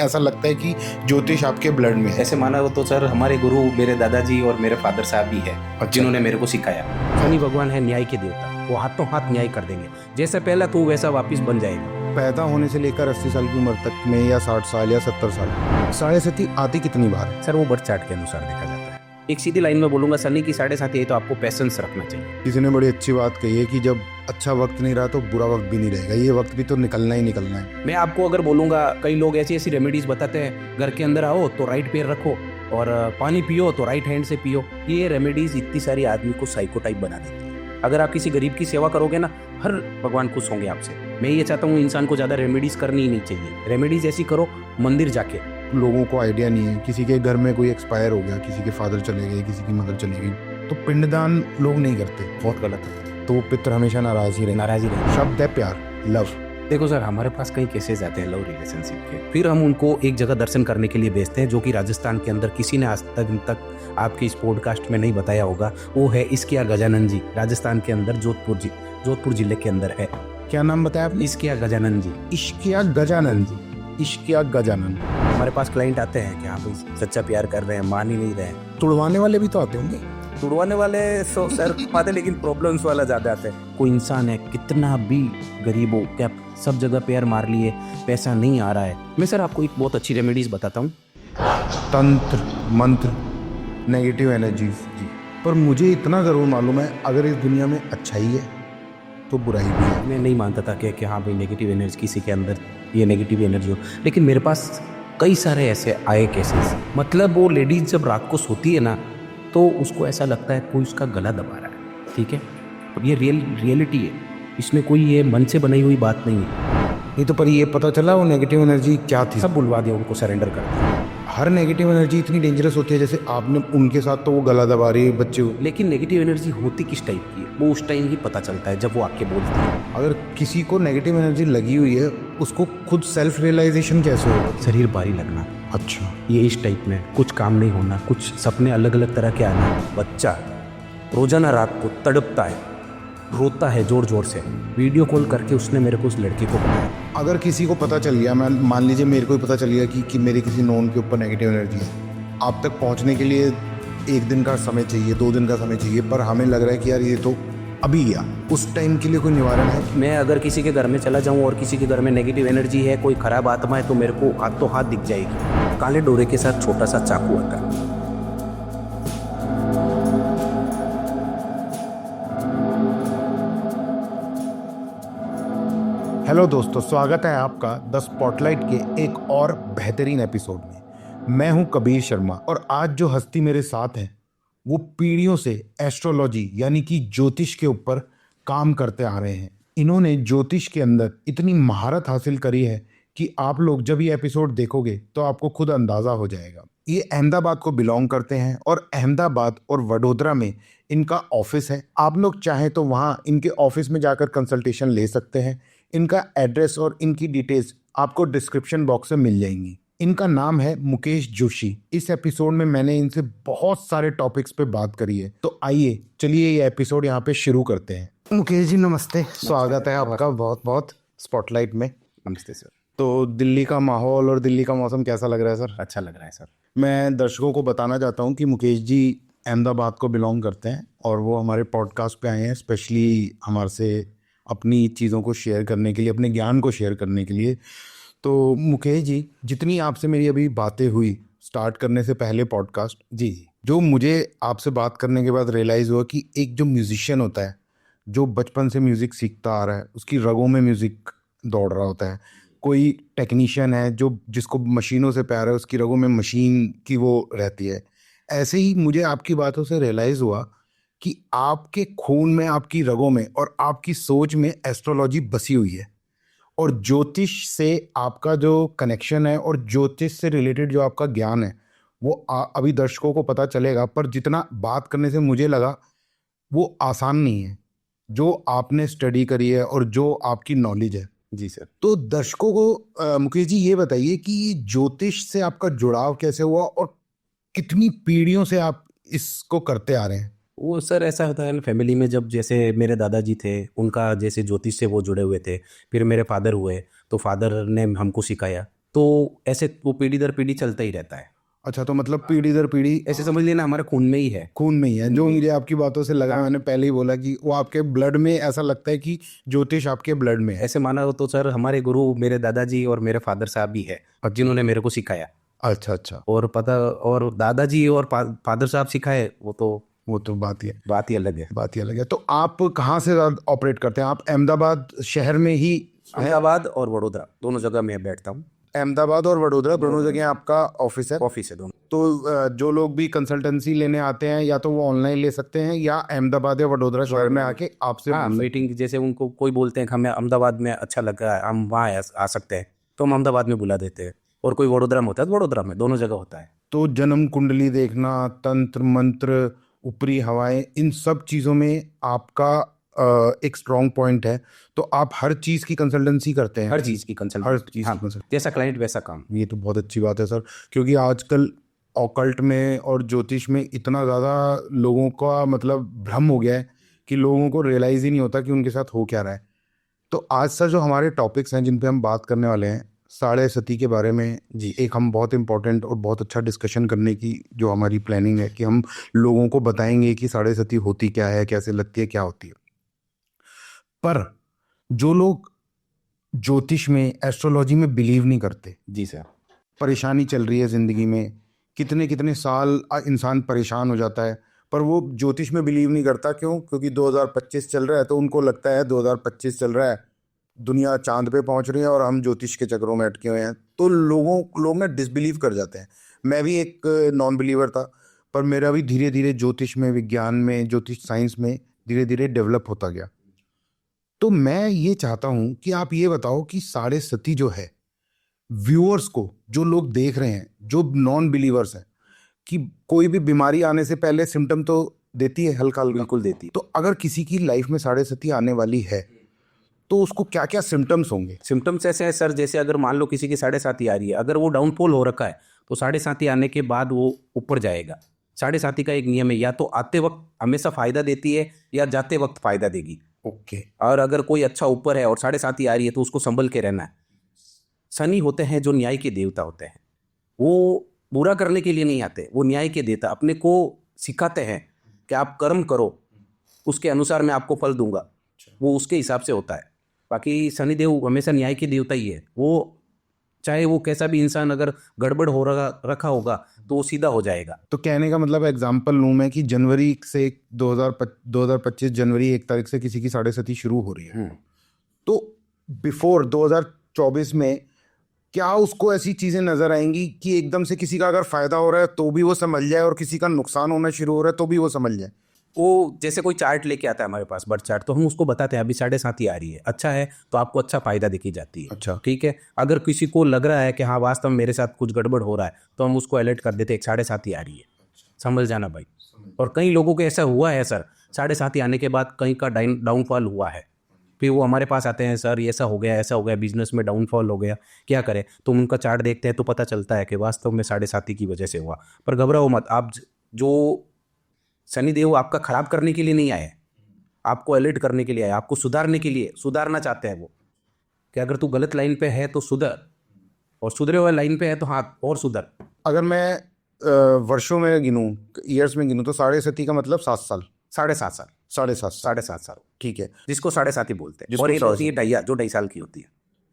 ऐसा लगता है कि ज्योतिष आपके ब्लड में है। ऐसे माना हो तो सर हमारे गुरु मेरे दादाजी और मेरे फादर साहब भी है, जिन्होंने मेरे को सिखाया। शनि भगवान है न्याय के देवता, वो हाथों हाथ न्याय कर देंगे। जैसे पहला तू वैसा वापस बन जाएगा। पैदा होने से लेकर 80 साल की उम्र तक में या 60 साल या 70 साल, 7.5 आती कितनी बार है? सर वो बर्थ चार्ट के अनुसार देखा जाता है। एक सीधी लाइन में बोलूंगा, शनि की 7.5 है तो आपको पैसेंस रखना चाहिए। किसी ने बड़ी अच्छी बात कही है कि जब अच्छा वक्त नहीं रहा तो बुरा वक्त भी नहीं रहेगा। ये वक्त भी तो निकलना ही निकलना है। मैं आपको अगर बोलूंगा, कई लोग ऐसी ऐसी रेमेडीज बताते हैं, घर के अंदर आओ तो राइट पैर रखो और पानी पियो तो राइट हैंड से पियो। ये रेमेडीज इतनी सारी आदमी को साइको टाइप बना देती है। अगर आप किसी गरीब की सेवा करोगे ना, हर भगवान खुश होंगे आपसे। मैं ये चाहता हूँ इंसान को ज़्यादा रेमेडीज करनी ही नहीं चाहिए। रेमेडीज ऐसी करो मंदिर जाके। लोगों को आइडिया नहीं है, किसी के घर में कोई एक्सपायर हो गया, किसी के फादर चले गए, किसी की मदर चली गई, तो पिंडदान लोग नहीं करते। बहुत गलत है। तो वो पितर हमेशा नाराज ही रहे। शब्द है प्यार, लव। देखो सर, हमारे पास कई केसेस आते हैं लव रिलेशनशिप के, फिर हम उनको एक जगह दर्शन करने के लिए भेजते हैं, जो कि राजस्थान के अंदर किसी ने आज तक आपके इस पॉडकास्ट में नहीं बताया होगा। वो है इस्किया गजानन जी, राजस्थान के अंदर जोधपुर जिले के अंदर है। क्या नाम बताया आपने? इस्किया गजानन जी। इश्किया गजानन जी। इश्किया गजानन। हमारे पास क्लाइंट आते हैं कि हाँ भाई सच्चा प्यार कर रहे हैं, मान ही नहीं रहे हैं। तुड़वाने वाले भी तो आते होंगे। तुड़वाने वाले तो सर आते, लेकिन प्रॉब्लम्स वाला ज्यादा आते हैं। कोई इंसान है कितना भी गरीब हो, क्या सब जगह पैर मार लिए, पैसा नहीं आ रहा है। मैं सर आपको एक बहुत अच्छी रेमेडीज बताता हूँ। तंत्र मंत्र, नेगेटिव एनर्जीज जी। पर मुझे इतना जरूर मालूम है, अगर इस दुनिया में अच्छाई है तो बुराई भी है। मैं नहीं मानता था कि हाँ भाई नेगेटिव एनर्जी, किसी के अंदर ये नेगेटिव एनर्जी हो, लेकिन मेरे पास कई सारे ऐसे आए केसेस। मतलब वो लेडीज जब रात को सोती है ना, तो उसको ऐसा लगता है कोई उसका गला दबा रहा है। ठीक है, अब ये रियलिटी है, इसमें कोई ये मन से बनाई हुई बात नहीं है। नहीं तो पर ये पता चला वो नेगेटिव एनर्जी क्या थी? सब बुलवा दिया, उनको सरेंडर कर दिया। हर नेगेटिव एनर्जी इतनी डेंजरस होती है, जैसे आपने उनके साथ तो वो गला दबा रही है बच्चे को। लेकिन नेगेटिव एनर्जी होती किस टाइप की है, वो उस टाइम ही पता चलता है जब वो आपके बोलती है। अगर किसी को नेगेटिव एनर्जी लगी हुई है, उसको खुद सेल्फ रियलाइजेशन कैसे होगा? शरीर भारी लगना। अच्छा, ये इस टाइप में कुछ काम नहीं होना, कुछ सपने अलग अलग तरह के आना। बच्चा रोजाना रात को तड़पता है, रोता है जोर जोर से। वीडियो कॉल करके उसने मेरे को उस लड़के को बताया। अगर किसी को पता चल गया, मैं मान लीजिए मेरे को ही पता चल गया कि मेरे किसी नोन के ऊपर नेगेटिव एनर्जी है, आप तक पहुंचने के लिए 1 दिन का समय चाहिए, 2 दिन का समय चाहिए, पर हमें लग रहा है कि यार ये तो अभी गया, उस टाइम के लिए कोई निवारण है? मैं अगर किसी के घर में चला जाऊं और किसी के घर में नेगेटिव एनर्जी है, कोई खराब आत्मा है, तो मेरे को हाथों हाथ दिख जाएगी। काले डोरे के साथ छोटा सा चाकू आता है। हेलो दोस्तों, स्वागत है आपका द स्पॉटलाइट के एक और बेहतरीन एपिसोड में। मैं हूं कबीर शर्मा और आज जो हस्ती मेरे साथ है वो पीढ़ियों से एस्ट्रोलॉजी यानी कि ज्योतिष के ऊपर काम करते आ रहे हैं। इन्होंने ज्योतिष के अंदर इतनी महारत हासिल करी है कि आप लोग जब ये एपिसोड देखोगे तो आपको खुद अंदाज़ा हो जाएगा। ये अहमदाबाद को बिलोंग करते हैं और अहमदाबाद और वडोदरा में इनका ऑफिस है। आप लोग चाहें तो वहाँ इनके ऑफिस में जाकर कंसल्टेशन ले सकते हैं। इनका एड्रेस और इनकी डिटेल्स आपको डिस्क्रिप्शन बॉक्स में मिल जाएंगी। इनका नाम है मुकेश जोशी। इस एपिसोड में मैंने इनसे बहुत सारे टॉपिक्स पे बात करी है, तो आइए चलिए ये एपिसोड यहाँ पे शुरू करते हैं। मुकेश जी नमस्ते, स्वागत है आपका बहुत बहुत स्पॉटलाइट में। नमस्ते सर। तो दिल्ली का माहौल और दिल्ली का मौसम कैसा लग रहा है सर? अच्छा लग रहा है सर। मैं दर्शकों को बताना चाहता हूँ कि मुकेश जी अहमदाबाद को बिलोंग करते हैं और वो हमारे पॉडकास्ट पे आए हैं स्पेशली हमारे से अपनी चीज़ों को शेयर करने के लिए, अपने ज्ञान को शेयर करने के लिए। तो मुकेश जी, जितनी आपसे मेरी अभी बातें हुई स्टार्ट करने से पहले पॉडकास्ट, जी, जो मुझे आपसे बात करने के बाद रियलाइज़ हुआ कि एक जो म्यूज़िशियन होता है, जो बचपन से म्यूज़िक सीखता आ रहा है, उसकी रगों में म्यूज़िक दौड़ रहा होता है। कोई टेक्नीशियन है जो जिसको मशीनों से प्यार है, उसकी रगों में मशीन की वो रहती है। ऐसे ही मुझे आपकी बातों से रियलाइज़ हुआ कि आपके खून में, आपकी रगों में और आपकी सोच में एस्ट्रोलॉजी बसी हुई है और ज्योतिष से आपका जो कनेक्शन है और ज्योतिष से रिलेटेड जो आपका ज्ञान है वो अभी दर्शकों को पता चलेगा, पर जितना बात करने से मुझे लगा वो आसान नहीं है, जो आपने स्टडी करी है और जो आपकी नॉलेज है। जी सर। तो दर्शकों को मुकेश जी ये बताइए कि ये ज्योतिष से आपका जुड़ाव कैसे हुआ और कितनी पीढ़ियों से आप इसको करते आ रहे हैं? वो सर ऐसा होता है ना फैमिली में, जब जैसे मेरे दादाजी थे, उनका जैसे ज्योतिष से वो जुड़े हुए थे, फिर मेरे फादर हुए तो फादर ने हमको सिखाया, तो ऐसे वो पीढ़ी दर पीढ़ी चलता ही रहता है। अच्छा, तो मतलब पीढ़ी दर पीढ़ी ऐसे समझ लेना हमारे खून में ही है। खून में ही है। जो मुझे आपकी बातों से लगा, मैंने पहले ही बोला कि वो आपके ब्लड में, ऐसा लगता है कि ज्योतिष आपके ब्लड में है। ऐसे माना हो तो सर हमारे गुरु मेरे दादाजी और मेरे फादर साहब ही है, जिन्होंने मेरे को सिखाया। अच्छा अच्छा, और और दादाजी और फादर साहब सिखाए, वो तो बात ही है, बात ही अलग है। बात ही अलग है। तो आप कहाँ से ऑपरेट करते हैं? आप अहमदाबाद शहर में ही हैं? अहमदाबाद और वडोदरा दोनों जगह मैं बैठता हूँ। अहमदाबाद और वडोदरा दोनों जगह आपका ऑफिस है? ऑफिस है दोनों। तो जो लोग भी कंसल्टेंसी लेने आते हैं, या तो वो ऑनलाइन ले सकते हैं या अहमदाबाद या वडोदरा शहर में आके आपसे हाँ, मीटिंग जैसे उनको कोई बोलते हैं कि हमें अहमदाबाद में अच्छा लग रहा है, हम वहाँ आ सकते हैं, तो हम अहमदाबाद में बुला देते हैं। और कोई वडोदरा में होता है तो वडोदरा में, दोनों जगह होता है। तो जन्म कुंडली देखना, तंत्र मंत्र, ऊपरी हवाएं, इन सब चीज़ों में आपका एक स्ट्रॉन्ग पॉइंट है। तो आप हर चीज़ की कंसल्टेंसी करते हैं? हर चीज़ की कंसल्ट, हर चीज़ हाँ, की कंसल्ट। जैसा क्लाइंट वैसा काम। ये तो बहुत अच्छी बात है सर, क्योंकि आजकल ऑकल्ट में और ज्योतिष में इतना ज़्यादा लोगों का मतलब भ्रम हो गया है कि लोगों को रियलाइज़ ही नहीं होता कि उनके साथ हो क्या रहा है। तो आज सर जो हमारे टॉपिक्स हैं जिन पे हम बात करने वाले हैं, साढ़े सती के बारे में जी। एक हम बहुत इंपॉर्टेंट और बहुत अच्छा डिस्कशन करने की जो हमारी प्लानिंग है कि हम लोगों को बताएंगे कि साढ़े सती होती क्या है, कैसे लगती है, क्या होती है। पर जो लोग ज्योतिष में, एस्ट्रोलॉजी में बिलीव नहीं करते, जी सर। परेशानी चल रही है ज़िंदगी में, कितने कितने साल इंसान परेशान हो जाता है, पर वो ज्योतिष में बिलीव नहीं करता। क्यों? क्योंकि 2025 चल रहा है, तो उनको लगता है 2025 चल रहा है, दुनिया चांद पे पहुंच रही है और हम ज्योतिष के चक्रों में अटके हुए हैं। तो लोग ना डिसबिलीव कर जाते हैं। मैं भी एक नॉन बिलीवर था, पर मेरा भी धीरे धीरे ज्योतिष में, विज्ञान में, ज्योतिष साइंस में धीरे धीरे डेवलप होता गया। तो मैं ये चाहता हूँ कि आप ये बताओ कि साढ़े सती जो है, व्यूअर्स को, जो लोग देख रहे हैं, जो नॉन बिलीवर्स हैं, कि कोई भी बीमारी आने से पहले सिम्टम तो देती है, हल्का हल्का। बिल्कुल देती। तो अगर किसी की लाइफ में साढ़े सती आने वाली है तो उसको क्या क्या सिम्टम्स होंगे? सिम्टम्स ऐसे हैं सर, जैसे अगर मान लो किसी की साढ़े साती आ रही है, अगर वो डाउनफॉल हो रखा है तो साढ़े साती आने के बाद वो ऊपर जाएगा। साढ़े साती का एक नियम है, या तो आते वक्त हमेशा फायदा देती है या जाते वक्त फायदा देगी। ओके। और अगर कोई अच्छा ऊपर है और साढ़े साती आ रही है तो उसको संभल के रहना है। शनि होते हैं जो न्याय के देवता होते हैं, वो बुरा करने के लिए नहीं आते, वो न्याय के देवता अपने को सिखाते हैं कि आप कर्म करो, उसके अनुसार मैं आपको फल दूंगा। वो उसके हिसाब से होता है। बाकी शनिदेव हमेशा न्याय के देवता ही है। वो चाहे वो कैसा भी इंसान अगर गड़बड़ हो रखा होगा तो वो सीधा हो जाएगा। तो कहने का मतलब, एग्जाम्पल लूँ मैं, कि जनवरी से 2025 जनवरी 1 तारीख से किसी की साढ़े सती शुरू हो रही है, तो बिफोर 2024 में क्या उसको ऐसी चीज़ें नज़र आएंगी कि एकदम से किसी का अगर फ़ायदा हो रहा है तो भी वो समझ जाए और किसी का नुकसान होना शुरू हो रहा है तो भी वो समझ जाए? वो जैसे कोई चार्ट लेके आता है हमारे पास, बर्थ चार्ट, तो हम उसको बताते हैं अभी साढ़े साती आ रही है, अच्छा है तो आपको अच्छा फायदा दिखी जाती है। अच्छा। ठीक है। अगर किसी को लग रहा है कि हाँ वास्तव में मेरे साथ कुछ गड़बड़ हो रहा है, तो हम उसको अलर्ट कर देते हैं साढ़े साती आ रही है, समझ जाना भाई। और कई लोगों को ऐसा हुआ है सर, साढ़े साती आने के बाद कहीं का डाउनफॉल हुआ है, फिर वो हमारे पास आते हैं, सर ऐसा हो गया, ऐसा हो गया, बिजनेस में डाउनफॉल हो गया, क्या करें? तो उनका चार्ट देखते हैं तो पता चलता है कि वास्तव में साढ़े साती की वजह से हुआ। पर घबराओ मत, आप जो शनिदेव आपका खराब करने के लिए नहीं आए, आपको अलर्ट करने के लिए आए, आपको सुधारने के लिए, सुधारना चाहते हैं वो, कि अगर तू गलत लाइन पे है तो सुधर, और सुधरे हुए लाइन पे है तो हाँ और सुधर। अगर मैं वर्षों में गिनूँ, ईयर्स में गिनूँ, तो साढ़े सती का मतलब 7 साल, साढ़े 7 साल, साढ़े 7 साल। 7.5 साल, ठीक है। जिसको साढ़े साती बोलते हैं। जिसको और एक साढ़े होती है ढैया, जो 2.5 साल की होती है।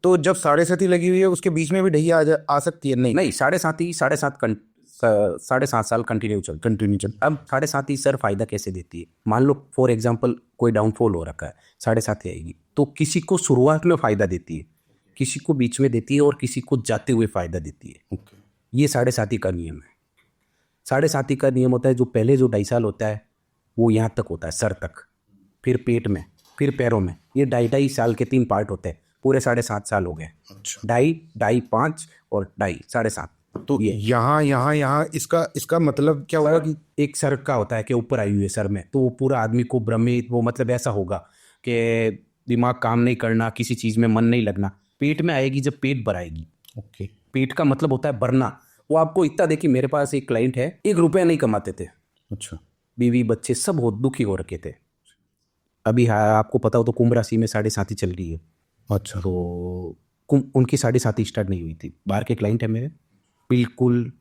तो जब साढ़े सती लगी हुई है उसके बीच में भी ढैया आ सकती है? नहीं, नहीं, साढ़े साती 7.5 साल कंटिन्यू चल। अब साढ़े साती सर फायदा कैसे देती है? मान लो फॉर एग्जांपल कोई डाउनफॉल हो रखा है, साढ़े साती आएगी, तो किसी को शुरुआत में फायदा देती है, किसी को बीच में देती है और किसी को जाते हुए फायदा देती है। ये साढ़े साती का नियम है। साढ़े साती का नियम होता है जो पहले जो 2.5 साल होता है वो यहाँ तक होता है, सर तक, फिर पेट में, फिर पैरों में। ये 2.5 साल के 3 पार्ट होते हैं। पूरे 7.5 साल हो गए। अच्छा। 2.5, 5 और 2.5, 7.5। तो यहाँ इसका मतलब क्या होगा कि एक सर का होता है कि ऊपर आई हुई है सर में, तो वो पूरा आदमी को भ्रमित, वो मतलब ऐसा होगा कि दिमाग काम नहीं करना, किसी चीज़ में मन नहीं लगना। पेट में आएगी जब पेट भराएगी। ओके। पेट का मतलब होता है भरना। वो आपको इतना देखिए, मेरे पास एक क्लाइंट है, 1 रुपया नहीं कमाते थे, अच्छा। बीवी बच्चे सब बहुत दुखी हो रखे थे। अभी आपको पता हो तो कुंभ राशि में साढ़े साती चल रही है। अच्छा। तो उनकी 7:30 स्टार्ट नहीं हुई थी। बाहर के क्लाइंट है मेरे, बिल्कुल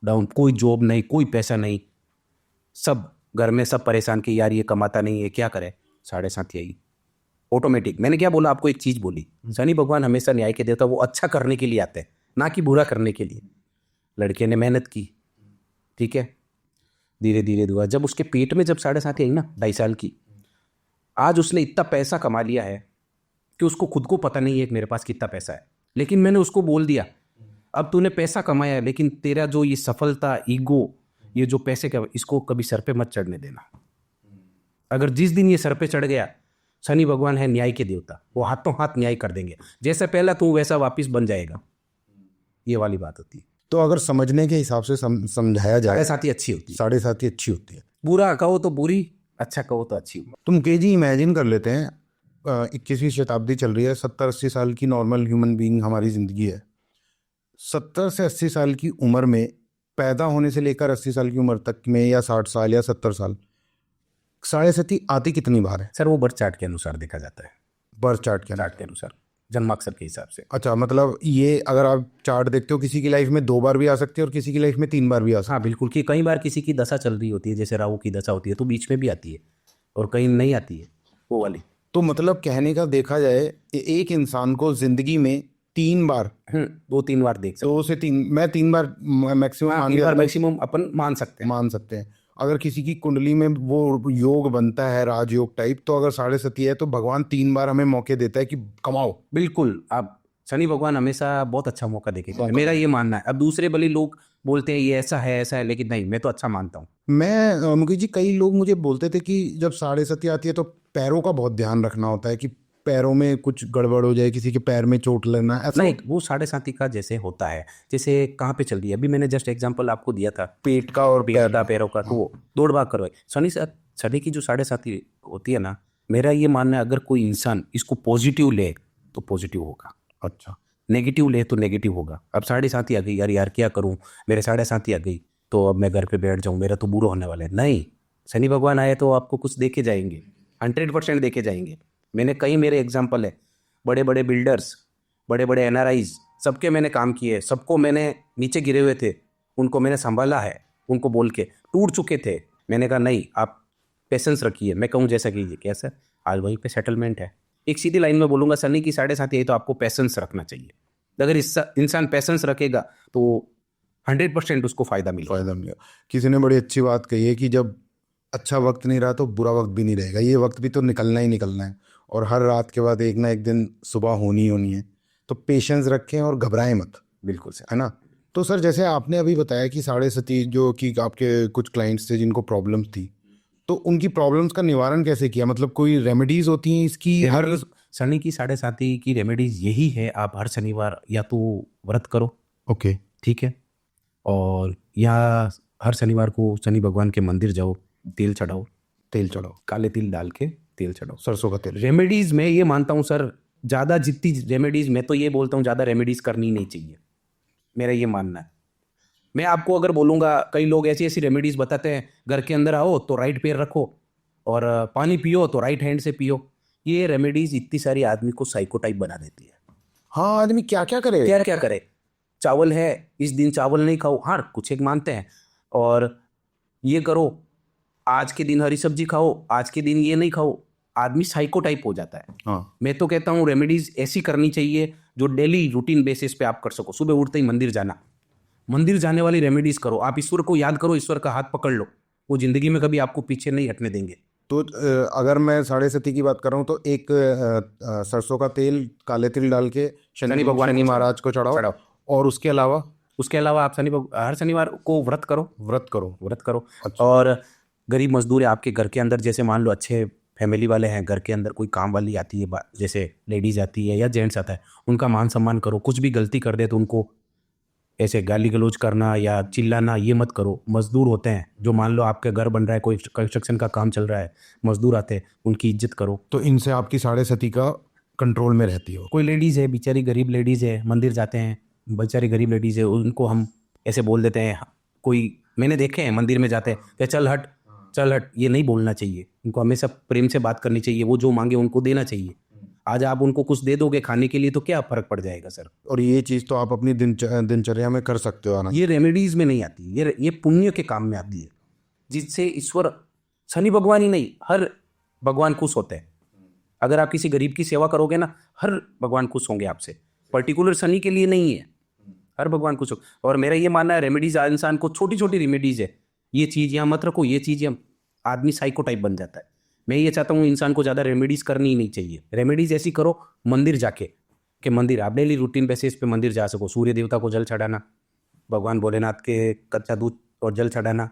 डाउन, कोई जॉब नहीं, कोई पैसा नहीं, सब घर में सब परेशान कि यार ये कमाता नहीं है, क्या करे। 7:30 आई ऑटोमेटिक। मैंने क्या बोला आपको, एक चीज़ बोली, शनि भगवान हमेशा न्याय के देवता, वो अच्छा करने के लिए आते हैं, ना कि बुरा करने के लिए। लड़के ने मेहनत की, ठीक है, धीरे धीरे दुआ, जब उसके पेट में जब 7:30 आई ना, 2.5 साल की, आज उसने इतना पैसा कमा लिया है कि उसको खुद को पता नहीं है कि मेरे पास कितना पैसा है। लेकिन मैंने उसको बोल दिया, अब तूने पैसा कमाया है, लेकिन तेरा जो ये सफलता, ईगो, ये जो पैसे का, इसको कभी सर पे मत चढ़ने देना। अगर जिस दिन ये सर पे चढ़ गया, शनि भगवान है न्याय के देवता, वो हाथों हाथ न्याय कर देंगे। जैसे पहला तू वैसा वापिस बन जाएगा। ये वाली बात होती है। तो अगर समझने के हिसाब से समझाया जाए, 7:30 अच्छी होती है, 7:30 अच्छी होती है। बुरा कहो तो बुरी, अच्छा कहो तो अच्छी। तुम के जी इमेजिन कर लेते हैं, 21वीं शताब्दी चल रही है, 70-80 साल की नॉर्मल ह्यूमन बीइंग हमारी ज़िंदगी है। 70 से 80 साल की उम्र में, पैदा होने से लेकर 80 साल की उम्र तक में, या 60 साल या 70 साल, 7:30 आती कितनी बार है? सर वो बर्थ चार्ट के अनुसार देखा जाता है, बर्थ चार्ट के अंदर। चार्ट के अनुसार, जन्माक्षर के हिसाब से। अच्छा, मतलब ये अगर आप चार्ट देखते हो, किसी की लाइफ में 2 बार भी आ सकती है और किसी की लाइफ में 3 बार भी आ सकती है। हाँ बिल्कुल, कि कई बार किसी की दशा चल रही होती है, जैसे राहु की दशा होती है तो बीच में भी आती है, और कहीं नहीं आती है वो वाली। तो मतलब कहने का देखा जाए, एक इंसान को जिंदगी में 3 बार, 2-3 बार देख सकते 2 से 3, मैं 3 बार मैक्सिमम हैं, 3 बार मैक्सिमम अपन मान सकते हैं। मान सकते हैं। अगर किसी की कुंडली में वो योग बनता है, राजयोग टाइप, तो अगर 7:30 है तो भगवान 3 बार हमें मौके देता है कि कमाओ। बिल्कुल, आप शनि भगवान हमेशा बहुत अच्छा मौका देखेगा, मेरा ये मानना है। अब दूसरे भले लोग बोलते हैं ये ऐसा है, लेकिन नहीं, मैं तो अच्छा मानता हूँ। मैं मुकेश जी, कई लोग मुझे बोलते थे कि जब 7:30 आती है तो पैरों का बहुत ध्यान रखना होता है, कि पैरों में कुछ गड़बड़ हो जाए, किसी के पैर में चोट लगना, ऐसा नहीं, वो 7:30 का जैसे होता है, जैसे कहाँ पे चल रही है, अभी मैंने जस्ट एग्जांपल आपको दिया था, पेट का और पैरों का, तो वो दौड़ भाग करवाए। शनि की जो 7:30 होती है ना, मेरा ये मानना है, अगर कोई इंसान इसको पॉजिटिव ले तो पॉजिटिव होगा, अच्छा, नेगेटिव ले तो नेगेटिव होगा। अब 7:30 आ गई, यार क्या करूं, मेरे 7:30 आ गई तो अब मैं घर पे बैठ जाऊं, मेरा तो बुरा होने वाला है। नहीं, शनि भगवान आए तो आपको कुछ देके जाएंगे, 100% देके जाएंगे। मैंने कई, मेरे एग्जाम्पल है, बड़े बड़े बिल्डर्स, बड़े बड़े NRIs, सबके मैंने काम किए, सबको मैंने, नीचे गिरे हुए थे उनको मैंने संभाला है, उनको बोल के टूट चुके थे, मैंने कहा नहीं आप पेशेंस रखिए, मैं कहूँ जैसा कीजिए। क्या सर, आज वहीं पे सेटलमेंट है। एक सीधी लाइन में बोलूँगा, शनि की 7:30 आई तो आपको पेशेंस रखना चाहिए। अगर इंसान पेशेंस रखेगा तो 100% उसको फ़ायदा मिलेगा। किसी ने बड़ी अच्छी बात कही है कि जब अच्छा वक्त नहीं रहा तो बुरा वक्त भी नहीं रहेगा, ये वक्त भी तो निकलना ही निकलना है, और हर रात के बाद एक ना एक दिन सुबह होनी ही होनी है। तो पेशेंस रखें और घबराएं मत। बिल्कुल सर, है ना। तो सर, जैसे आपने अभी बताया कि 7:30, जो कि आपके कुछ क्लाइंट्स थे जिनको प्रॉब्लम्स थी, तो उनकी प्रॉब्लम्स का निवारण कैसे किया? मतलब कोई रेमेडीज होती हैं इसकी? हर शनि की 7:30 की रेमेडीज यही है, आप हर शनिवार या तो व्रत करो, ओके, ठीक है, और या हर शनिवार को शनि भगवान के मंदिर जाओ, तेल चढ़ाओ, काले तिल डाल के तेल चढ़ाओ, सरसों का तेल। रेमेडीज में ये मानता हूँ सर, ज़्यादा जितनी रेमेडीज, मैं तो ये बोलता हूँ ज़्यादा रेमेडीज करनी नहीं चाहिए, मेरा ये मानना है। मैं आपको अगर बोलूँगा, कई लोग ऐसी ऐसी रेमेडीज बताते हैं, घर के अंदर आओ तो राइट पैर रखो, और पानी पियो तो राइट हैंड से पियो। ये रेमेडीज इतनी सारी आदमी को साइको टाइप बना देती है। हाँ, आदमी क्या क्या करे, क्या क्या करे। चावल है, इस दिन चावल नहीं खाओ, हाँ कुछ एक मानते हैं, और ये करो, आज के दिन हरी सब्जी खाओ, आज के दिन ये नहीं खाओ, आदमी साइको टाइप हो जाता है। हाँ, मैं तो कहता हूँ रेमेडीज ऐसी करनी चाहिए जो डेली रूटीन बेसिस पे आप कर सको। सुबह उठते ही मंदिर जाना, मंदिर जाने वाली रेमेडीज करो, आप ईश्वर को याद करो, ईश्वर का हाथ पकड़ लो, वो जिंदगी में कभी आपको पीछे नहीं हटने देंगे। तो अगर मैं 7:30 की बात कर रहा हूँ तो एक सरसों का तेल, काले तिल डाल के शनि भगवान महाराज को चढ़ाओ, और उसके अलावा आप हर शनिवार को व्रत करो। अच्छा। और गरीब मजदूर है आपके घर के अंदर, जैसे मान लो अच्छे फैमिली वाले हैं, घर के अंदर कोई काम वाली आती है, जैसे लेडीज आती है या जेंट्स आता है, उनका मान सम्मान करो। कुछ भी गलती कर दे तो उनको ऐसे गाली गलौज करना या चिल्लाना ये मत करो। मजदूर होते हैं, जो मान लो आपके घर बन रहा है, कोई कंस्ट्रक्शन का काम चल रहा है, मजदूर आते हैं, उनकी इज्जत करो। तो इनसे आपकी 7:30 का कंट्रोल में रहती हो। कोई लेडीज़ है, बेचारी गरीब लेडीज़ है, मंदिर जाते हैं, बेचारी गरीब लेडीज़ है, उनको हम ऐसे बोल देते हैं, कोई मैंने देखे हैं मंदिर में जाते हैं कि चल हट, ये नहीं बोलना चाहिए। उनको हमेशा प्रेम से बात करनी चाहिए, वो जो मांगे उनको देना चाहिए। आज आप उनको कुछ दे दोगे खाने के लिए तो क्या फर्क पड़ जाएगा सर। और ये चीज़ तो आप अपनी दिनचर्या में कर सकते हो आना। ये रेमेडीज में नहीं आती, ये पुण्य के काम में आती है, जिससे ईश्वर, शनि भगवान ही नहीं, हर भगवान खुश होते हैं। अगर आप किसी गरीब की सेवा करोगे ना, हर भगवान खुश होंगे आपसे। पर्टिकुलर शनि के लिए नहीं है, हर भगवान खुश हो। और मेरा ये मानना है रेमेडीज इंसान को, छोटी छोटी रेमेडीज है, ये चीज़ यहाँ मत रखो, ये चीज़ यहाँ, आदमी साइको टाइप बन जाता है। मैं ये चाहता हूँ इंसान को ज़्यादा रेमेडीज करनी ही नहीं चाहिए। रेमेडीज ऐसी करो मंदिर जाके, कि मंदिर आप डेली रूटीन बेसिस पे मंदिर जा सको, सूर्य देवता को जल चढ़ाना, भगवान भोलेनाथ के कच्चा दूध और जल चढ़ाना,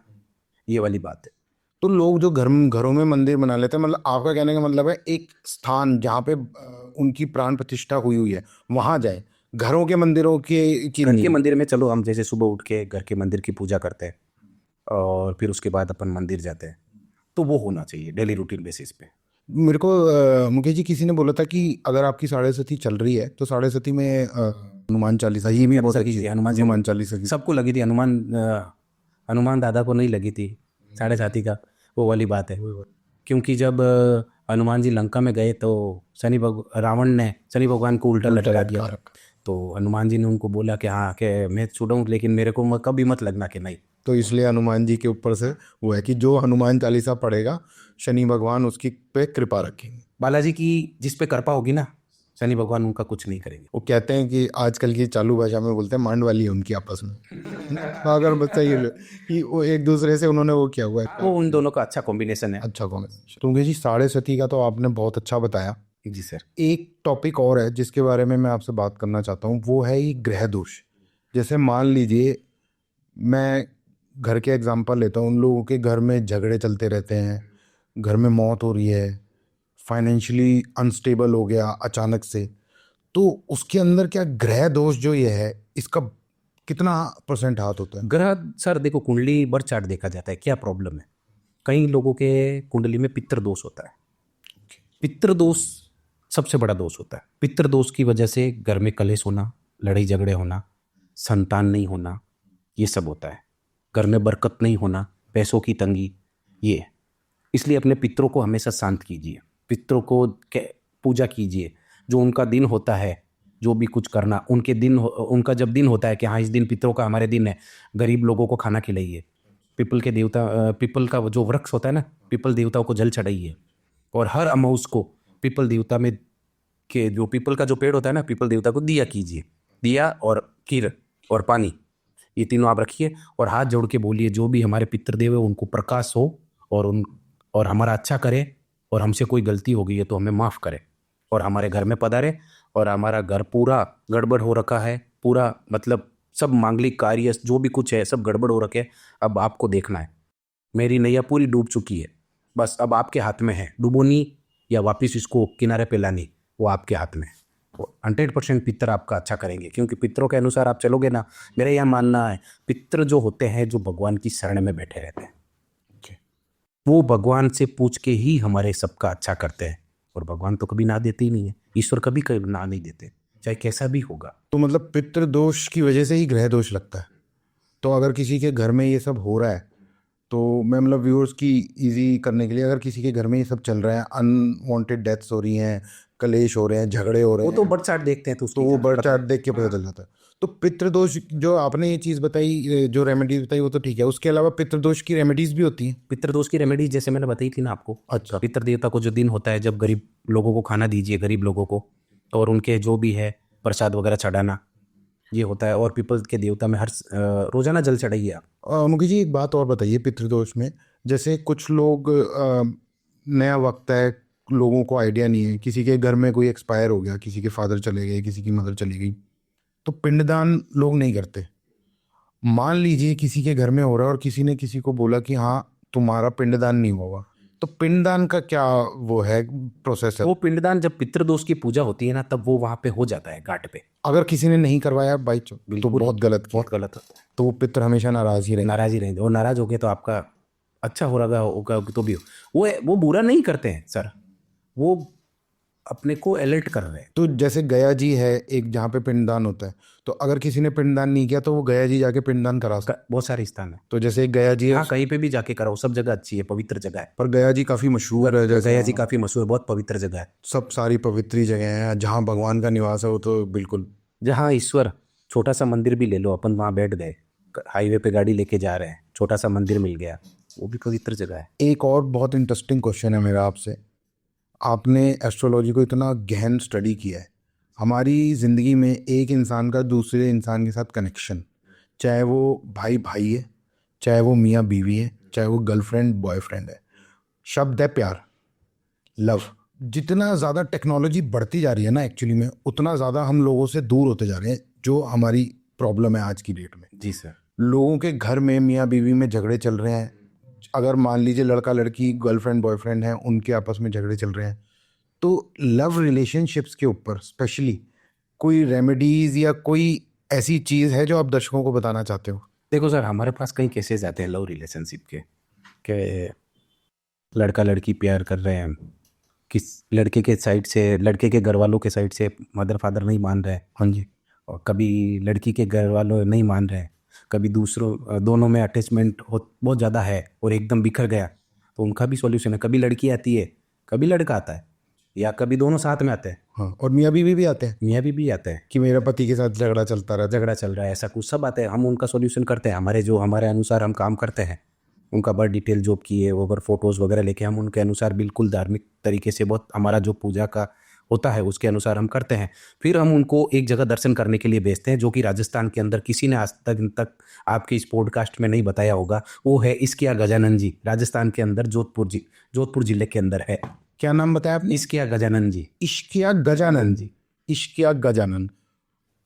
ये वाली बात है। तो लोग जो घरों में मंदिर बना लेते हैं, मतलब आपका कहने का मतलब है एक स्थान जहाँ पे उनकी प्राण प्रतिष्ठा हुई है वहाँ जाए, घरों के मंदिरों की घर नहीं। के मंदिर में चलो, हम जैसे सुबह उठ के घर के मंदिर की पूजा करते हैं और फिर उसके बाद अपन मंदिर जाते हैं, तो वो होना चाहिए डेली रूटीन बेसिस पे। मेरे को मुकेश जी किसी ने बोला था कि अगर आपकी साढ़े सती चल रही है तो साढ़े सती में हनुमान चालीसा, ये भी बहुत सर, अच्छी है, हनुमान चालीसा की सबको लगी थी, हनुमान दादा को नहीं लगी थी साढ़े साथी का, वो वाली बात है। क्योंकि जब हनुमान जी लंका में गए तो रावण ने शनि भगवान को उल्टा लटका दिया, तो हनुमान जी ने उनको बोला कि हाँ कि मैं छुड़ाऊँ, लेकिन मेरे को कभी मत लगना कि नहीं। तो इसलिए हनुमान जी के ऊपर से वो है कि जो हनुमान चालीसा पढ़ेगा शनि भगवान उसकी पे कृपा रखेंगे। बालाजी की जिस पे कृपा होगी ना, शनि भगवान उनका कुछ नहीं करेंगे। वो कहते हैं कि आजकल की चालू भाषा में बोलते हैं मांड वाली है उनकी आपस में। अगर बताइए कि वो एक दूसरे से उन्होंने वो किया हुआ है, वो उन दोनों का अच्छा कॉम्बिनेशन है। अच्छा कॉम्बिनेशन। तो मुकेश जी साढ़े सती का तो आपने बहुत अच्छा बताया। जी सर। एक टॉपिक और है जिसके बारे में मैं आपसे बात करना चाहता हूँ, वो है ये ग्रह दोष। जैसे मान लीजिए मैं घर के एग्जांपल लेता हूँ, उन लोगों के घर में झगड़े चलते रहते हैं, घर में मौत हो रही है, फाइनेंशियली अनस्टेबल हो गया अचानक से, तो उसके अंदर क्या ग्रह दोष जो ये है इसका कितना % हाथ होता है? ग्रह सर देखो, कुंडली बर्थ चार्ट देखा जाता है, क्या प्रॉब्लम है। कई लोगों के कुंडली में पितृ दोष होता है। पितृ दोष सबसे बड़ा दोष होता है। पितृ दोष की वजह से घर में कलेश होना, लड़ाई झगड़े होना, संतान नहीं होना, ये सब होता है। घर में बरकत नहीं होना, पैसों की तंगी, ये। इसलिए अपने पितरों को हमेशा शांत कीजिए, पितरों को पूजा कीजिए। जो उनका दिन होता है, जो भी कुछ करना, उनका जब दिन होता है कि हाँ इस दिन पितरों का हमारे दिन है, गरीब लोगों को खाना खिलाइए। पीपल के देवता, पीपल का जो वृक्ष होता है ना, पीपल देवताओं को जल चढ़ाइए। और हर अमावस को पीपल देवता में के जो पीपल का जो पेड़ होता है ना, पीपल देवता को दिया कीजिए। दिया और खीर और पानी, ये तीनों आप रखिए और हाथ जोड़ के बोलिए जो भी हमारे पितृदेव है उनको प्रकाश हो और हमारा अच्छा करे, और हमसे कोई गलती हो गई है तो हमें माफ़ करे, और हमारे घर में पधारे। और हमारा घर पूरा गड़बड़ हो रखा है, पूरा मतलब सब मांगलिक कार्य जो भी कुछ है सब गड़बड़ हो रखे, अब आपको देखना है। मेरी नैया पूरी डूब चुकी है, बस अब आपके हाथ में है, डूबोनी या वापस इसको किनारे पे लानी, वो आपके हाथ में है। 100% पितर आपका अच्छा करेंगे, क्योंकि पितरों के अनुसार आप चलोगे ना। मेरा यह मानना है, पितर जो होते हैं जो भगवान की शरण में बैठे रहते हैं, वो भगवान से पूछ के ही हमारे सबका अच्छा करते हैं। और भगवान तो कभी ना देते ही नहीं है, ईश्वर कभी ना नहीं देते, चाहे कैसा भी होगा। तो मतलब पितृ दोष की वजह से ही ग्रह दोष लगता है। तो अगर किसी के घर में ये सब हो रहा है, तो मैं मतलब व्यूअर्स की इजी करने के लिए, अगर किसी के घर में ये सब चल रहा है, अनवांटेड डेथ्स हो रही हैं, कलेश हो रहे हैं, झगड़े हो रहे वो हैं, तो बर्थ चार्ट देखते हैं तो वो बर्थ चार्ट देख के पता चल जाता है। तो पितृदोष जो आपने ये चीज़ बताई, जो रेमेडीज बताई, वो तो ठीक है। उसके अलावा पितृदोष की रेमेडीज भी होती हैं? पितृदोष की रेमेडीज जैसे मैंने बताई थी ना आपको। अच्छा। पितृ देवता को जो दिन होता है जब गरीब लोगों को खाना दीजिए, गरीब लोगों को, और उनके जो भी है प्रसाद वगैरह चढ़ाना, ये होता है। और पीपल के देवता में हर रोजाना जल चढ़ाइए आप। मुकेश जी एक बात और बताइए पितृदोष में, जैसे कुछ लोग नया वक्त है, लोगों को आइडिया नहीं है, किसी के घर में कोई एक्सपायर हो गया, किसी के फादर चले गए, किसी की मदर चली गई, तो पिंडदान लोग नहीं करते। मान लीजिए किसी के घर में हो रहा है और किसी ने किसी को बोला कि हाँ तुम्हारा पिंडदान नहीं हुआ, तो पिंडदान का क्या वो है प्रोसेस है? वो पिंडदान जब पितृदोष की पूजा होती है ना, तब वो वहां पे हो जाता है घाट पे। अगर किसी ने नहीं करवाया बाई तो बहुत गलत किया, बहुत गलत होता है। तो वो पितृ हमेशा नाराज ही रहेंगे। नाराज ही रहेंगे, और नाराज हो गए तो आपका अच्छा हो रहा होगा तो भी वो बुरा नहीं करते हैं सर। वो अपने को अलर्ट कर रहे हैं। तो जैसे गया जी है एक जहाँ पे पिंडदान होता है, तो अगर किसी ने पिंडदान नहीं किया तो वो गया जी जाके पिंडदान करा सकता बहुत सारे स्थान है। तो जैसे एक गया जी है, हाँ, कहीं पे भी जाके कराओ, सब जगह अच्छी है, पवित्र जगह है। पर गया जी काफी मशहूर है, जैसे गया जी काफी मशहूर है, बहुत पवित्र जगह है। सब सारी पवित्री जगह हैं जहाँ भगवान का निवास है, वो तो बिल्कुल। जहाँ ईश्वर, छोटा सा मंदिर भी ले लो, अपन वहाँ बैठ गए, हाईवे पे गाड़ी लेके जा रहे हैं, छोटा सा मंदिर मिल गया, वो भी पवित्र जगह है। एक और बहुत इंटरेस्टिंग क्वेश्चन है मेरा आपसे। आपने एस्ट्रोलॉजी को इतना गहन स्टडी किया है, हमारी ज़िंदगी में एक इंसान का दूसरे इंसान के साथ कनेक्शन, चाहे वो भाई भाई है, चाहे वो मियाँ बीवी है, चाहे वो गर्लफ्रेंड बॉयफ्रेंड है, शब्द है प्यार, लव। जितना ज़्यादा टेक्नोलॉजी बढ़ती जा रही है ना एक्चुअली में, उतना ज़्यादा हम लोगों से दूर होते जा रहे हैं, जो हमारी प्रॉब्लम है आज की डेट में। जी सर। लोगों के घर में मियाँ बीवी में झगड़े चल रहे हैं, अगर मान लीजिए लड़का लड़की गर्लफ्रेंड बॉयफ्रेंड है, उनके आपस में झगड़े चल रहे हैं, तो लव रिलेशनशिप्स के ऊपर स्पेशली कोई रेमेडीज़ या कोई ऐसी चीज़ है जो आप दर्शकों को बताना चाहते हो? देखो सर, हमारे पास कई केसेस आते हैं लव रिलेशनशिप के लड़का लड़की प्यार कर रहे हैं, किस लड़के के साइड से, लड़के के घर वालों के साइड से मदर फादर नहीं मान रहे हैं, हाँ जी। और कभी लड़की के घर वालों नहीं मान रहे हैं, कभी दूसरों दोनों में अटैचमेंट बहुत ज़्यादा है और एकदम बिखर गया, तो उनका भी सॉल्यूशन है। कभी लड़की आती है, कभी लड़का आता है, या कभी दोनों साथ में आते हैं। हाँ, और मियाँ बीवी भी आते हैं मियाँ भी आते हैं कि मेरा पति के साथ झगड़ा चलता रहा, झगड़ा चल रहा है, ऐसा कुछ सब आते हैं, हम उनका सॉल्यूशन करते हैं। हमारे अनुसार हम काम करते हैं, उनका बर्थ डिटेल जॉब की है, ओवर फोटोज़ वगैरह लेके हम उनके अनुसार बिल्कुल धार्मिक तरीके से, बहुत हमारा जो पूजा का होता है उसके अनुसार हम करते हैं। फिर हम उनको एक जगह दर्शन करने के लिए भेजते हैं, जो कि राजस्थान के अंदर किसी ने आज तक आपके इस पॉडकास्ट में नहीं बताया होगा। वो है इस्किया गजानन जी, राजस्थान के अंदर जोधपुर जिले के अंदर है। क्या नाम बताया आपने? इस्किया गजानन जी। इश्किया गजानन जी। इश्किया गजानन,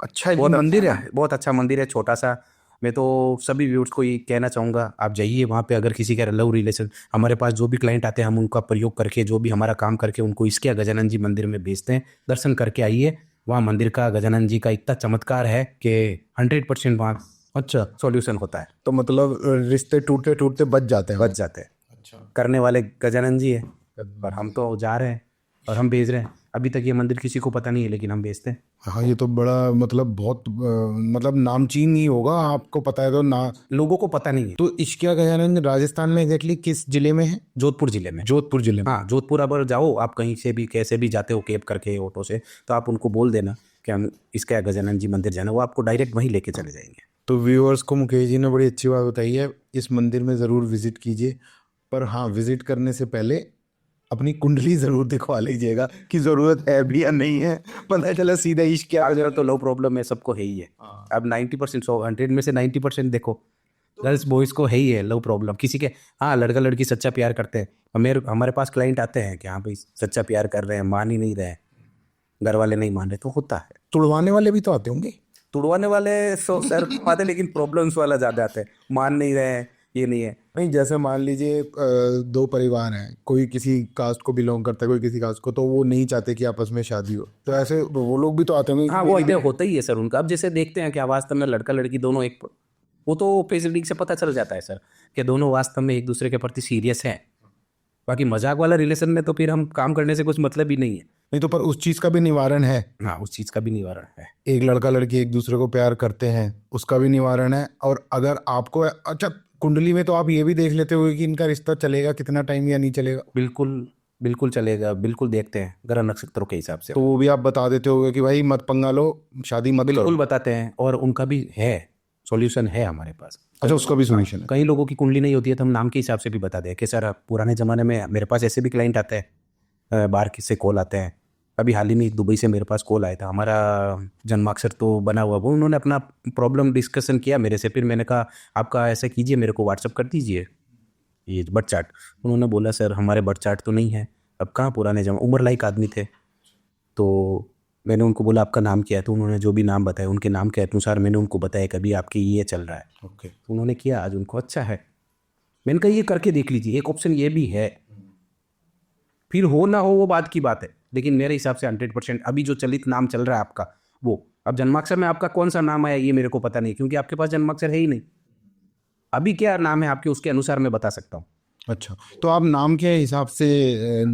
अच्छा बहुत मंदिर है। बहुत अच्छा मंदिर है, छोटा सा। मैं तो सभी व्यूअर्स को ये कहना चाहूँगा, आप जाइए वहाँ पे। अगर किसी का लव रिलेशन, हमारे पास जो भी क्लाइंट आते हैं, हम उनका प्रयोग करके, जो भी हमारा काम करके, उनको इसके गजानन जी मंदिर में भेजते हैं। दर्शन करके आइए, वहाँ मंदिर का, गजानन जी का इतना चमत्कार है कि 100% वहाँ अच्छा, सॉल्यूशन होता है। तो मतलब रिश्ते टूटते टूटते बच जाते हैं। अच्छा, करने वाले गजानन जी है, पर हम तो जा रहे हैं और हम भेज रहे हैं। अभी तक ये मंदिर किसी को पता नहीं है, लेकिन हम भेजते हैं। हाँ, ये तो बड़ा मतलब बहुत मतलब नामचीन ही होगा, आपको पता है तो ना, लोगों को पता नहीं है। तो इश्किया गजानन राजस्थान में एग्जैक्टली किस जिले में है? जोधपुर जिले में। जोधपुर जिले में। हाँ, जोधपुर अगर जाओ आप, कहीं से भी कैसे भी जाते हो, कैब करके, ऑटो से, तो आप उनको बोल देना कि हम इसका गजानन जी मंदिर जाना, वो आपको डायरेक्ट वहीं लेके चले जाएंगे। तो व्यूअर्स को मुकेश जी ने बड़ी अच्छी बात बताई है, इस मंदिर में ज़रूर विजिट कीजिए। पर हाँ, विजिट करने से पहले अपनी कुंडली ज़रूर दिखवा लीजिएगा कि ज़रूरत है भी या नहीं है, पता चला सीधा इश्क आ जाए। तो लो प्रॉब्लम है, सबको है ही है। अब 90%, 100 में से 90% देखो, गर्ल्स बॉयज़ को है ही है लो प्रॉब्लम किसी के। हाँ, लड़का लड़की सच्चा प्यार करते हैं, हमारे पास क्लाइंट आते हैं कि हाँ भाई सच्चा प्यार कर रहे हैं, मान ही नहीं रहे, घर वाले नहीं मान रहे, तो होता है। तुड़वाने वाले भी तो आते होंगे? तुड़वाने वाले तो सर आते, लेकिन प्रॉब्लम्स वाला ज़्यादा आते हैं, मान नहीं रहे हैं, ये नहीं है। नहीं, जैसे मान लीजिए दो परिवार हैं, कोई किसी कास्ट को बिलोंग करता है, कोई किसी कास्ट को, तो वो नहीं चाहते कि आपस में शादी हो, तो ऐसे वो लोग भी तो आते होंगे? हाँ, वो होता ही है सर उनका। अब जैसे देखते हैं कि वास्तव में लड़का लड़की दोनों एक, वो तो फेस रीडिंग से पता चल जाता है सर कि दोनों वास्तव में एक दूसरे के प्रति सीरियस हैं। बाकी मजाक वाला रिलेशन में तो फिर हम काम करने से कुछ मतलब ही नहीं है। नहीं तो पर उस चीज़ का भी निवारण है। हाँ, उस चीज़ का भी निवारण है। एक लड़का लड़की एक दूसरे को प्यार करते हैं, उसका भी निवारण है। और अगर आपको, अच्छा, कुंडली में तो आप ये भी देख लेते हो कि इनका रिश्ता चलेगा कितना टाइम या नहीं चलेगा? बिल्कुल चलेगा, बिल्कुल देखते हैं ग्रह नक्षत्रों के हिसाब से। तो वो भी आप बता देते होगे कि भाई मत पंगा लो, शादी मत करो। बिल्कुल बताते हैं, और उनका भी है सॉल्यूशन है हमारे पास। अच्छा, उसका भी सॉल्यूशन है? कई लोगों की कुंडली नहीं होती है, तो हम नाम के हिसाब से भी बता दें कि सर पुराने ज़माने में मेरे पास ऐसे भी क्लाइंट आते हैं, बाहर से कॉल आते हैं। अभी हाल ही में दुबई से मेरे पास कॉल आया था, हमारा जन्माक्षर तो बना हुआ, वो उन्होंने अपना प्रॉब्लम डिस्कशन किया मेरे से। फिर मैंने कहा आपका ऐसा कीजिए, मेरे को व्हाट्सअप कर दीजिए ये बर्थ चार्ट। उन्होंने बोला सर हमारे बर्थ चार्ट तो नहीं है। अब कहाँ पुराने उम्र लायक आदमी थे, तो मैंने उनको बोला आपका नाम क्या है, तो उन्होंने जो भी नाम बताया, उनके नाम के अनुसार मैंने उनको बताया कभी आपके ये चल रहा है। ओके, तो उन्होंने किया, आज उनको अच्छा है। मैंने कहा ये करके देख लीजिए, एक ऑप्शन ये भी है। फिर हो ना हो वो बात की बात है, लेकिन मेरे हिसाब से 100% अभी जो चलित नाम चल रहा है आपका, वो अब जन्माक्षर में आपका कौन सा नाम आया ये मेरे को पता नहीं, क्योंकि आपके पास जन्माक्षर है ही नहीं। अभी क्या नाम है आपके, उसके अनुसार मैं बता सकता हूँ। अच्छा, तो आप नाम के हिसाब से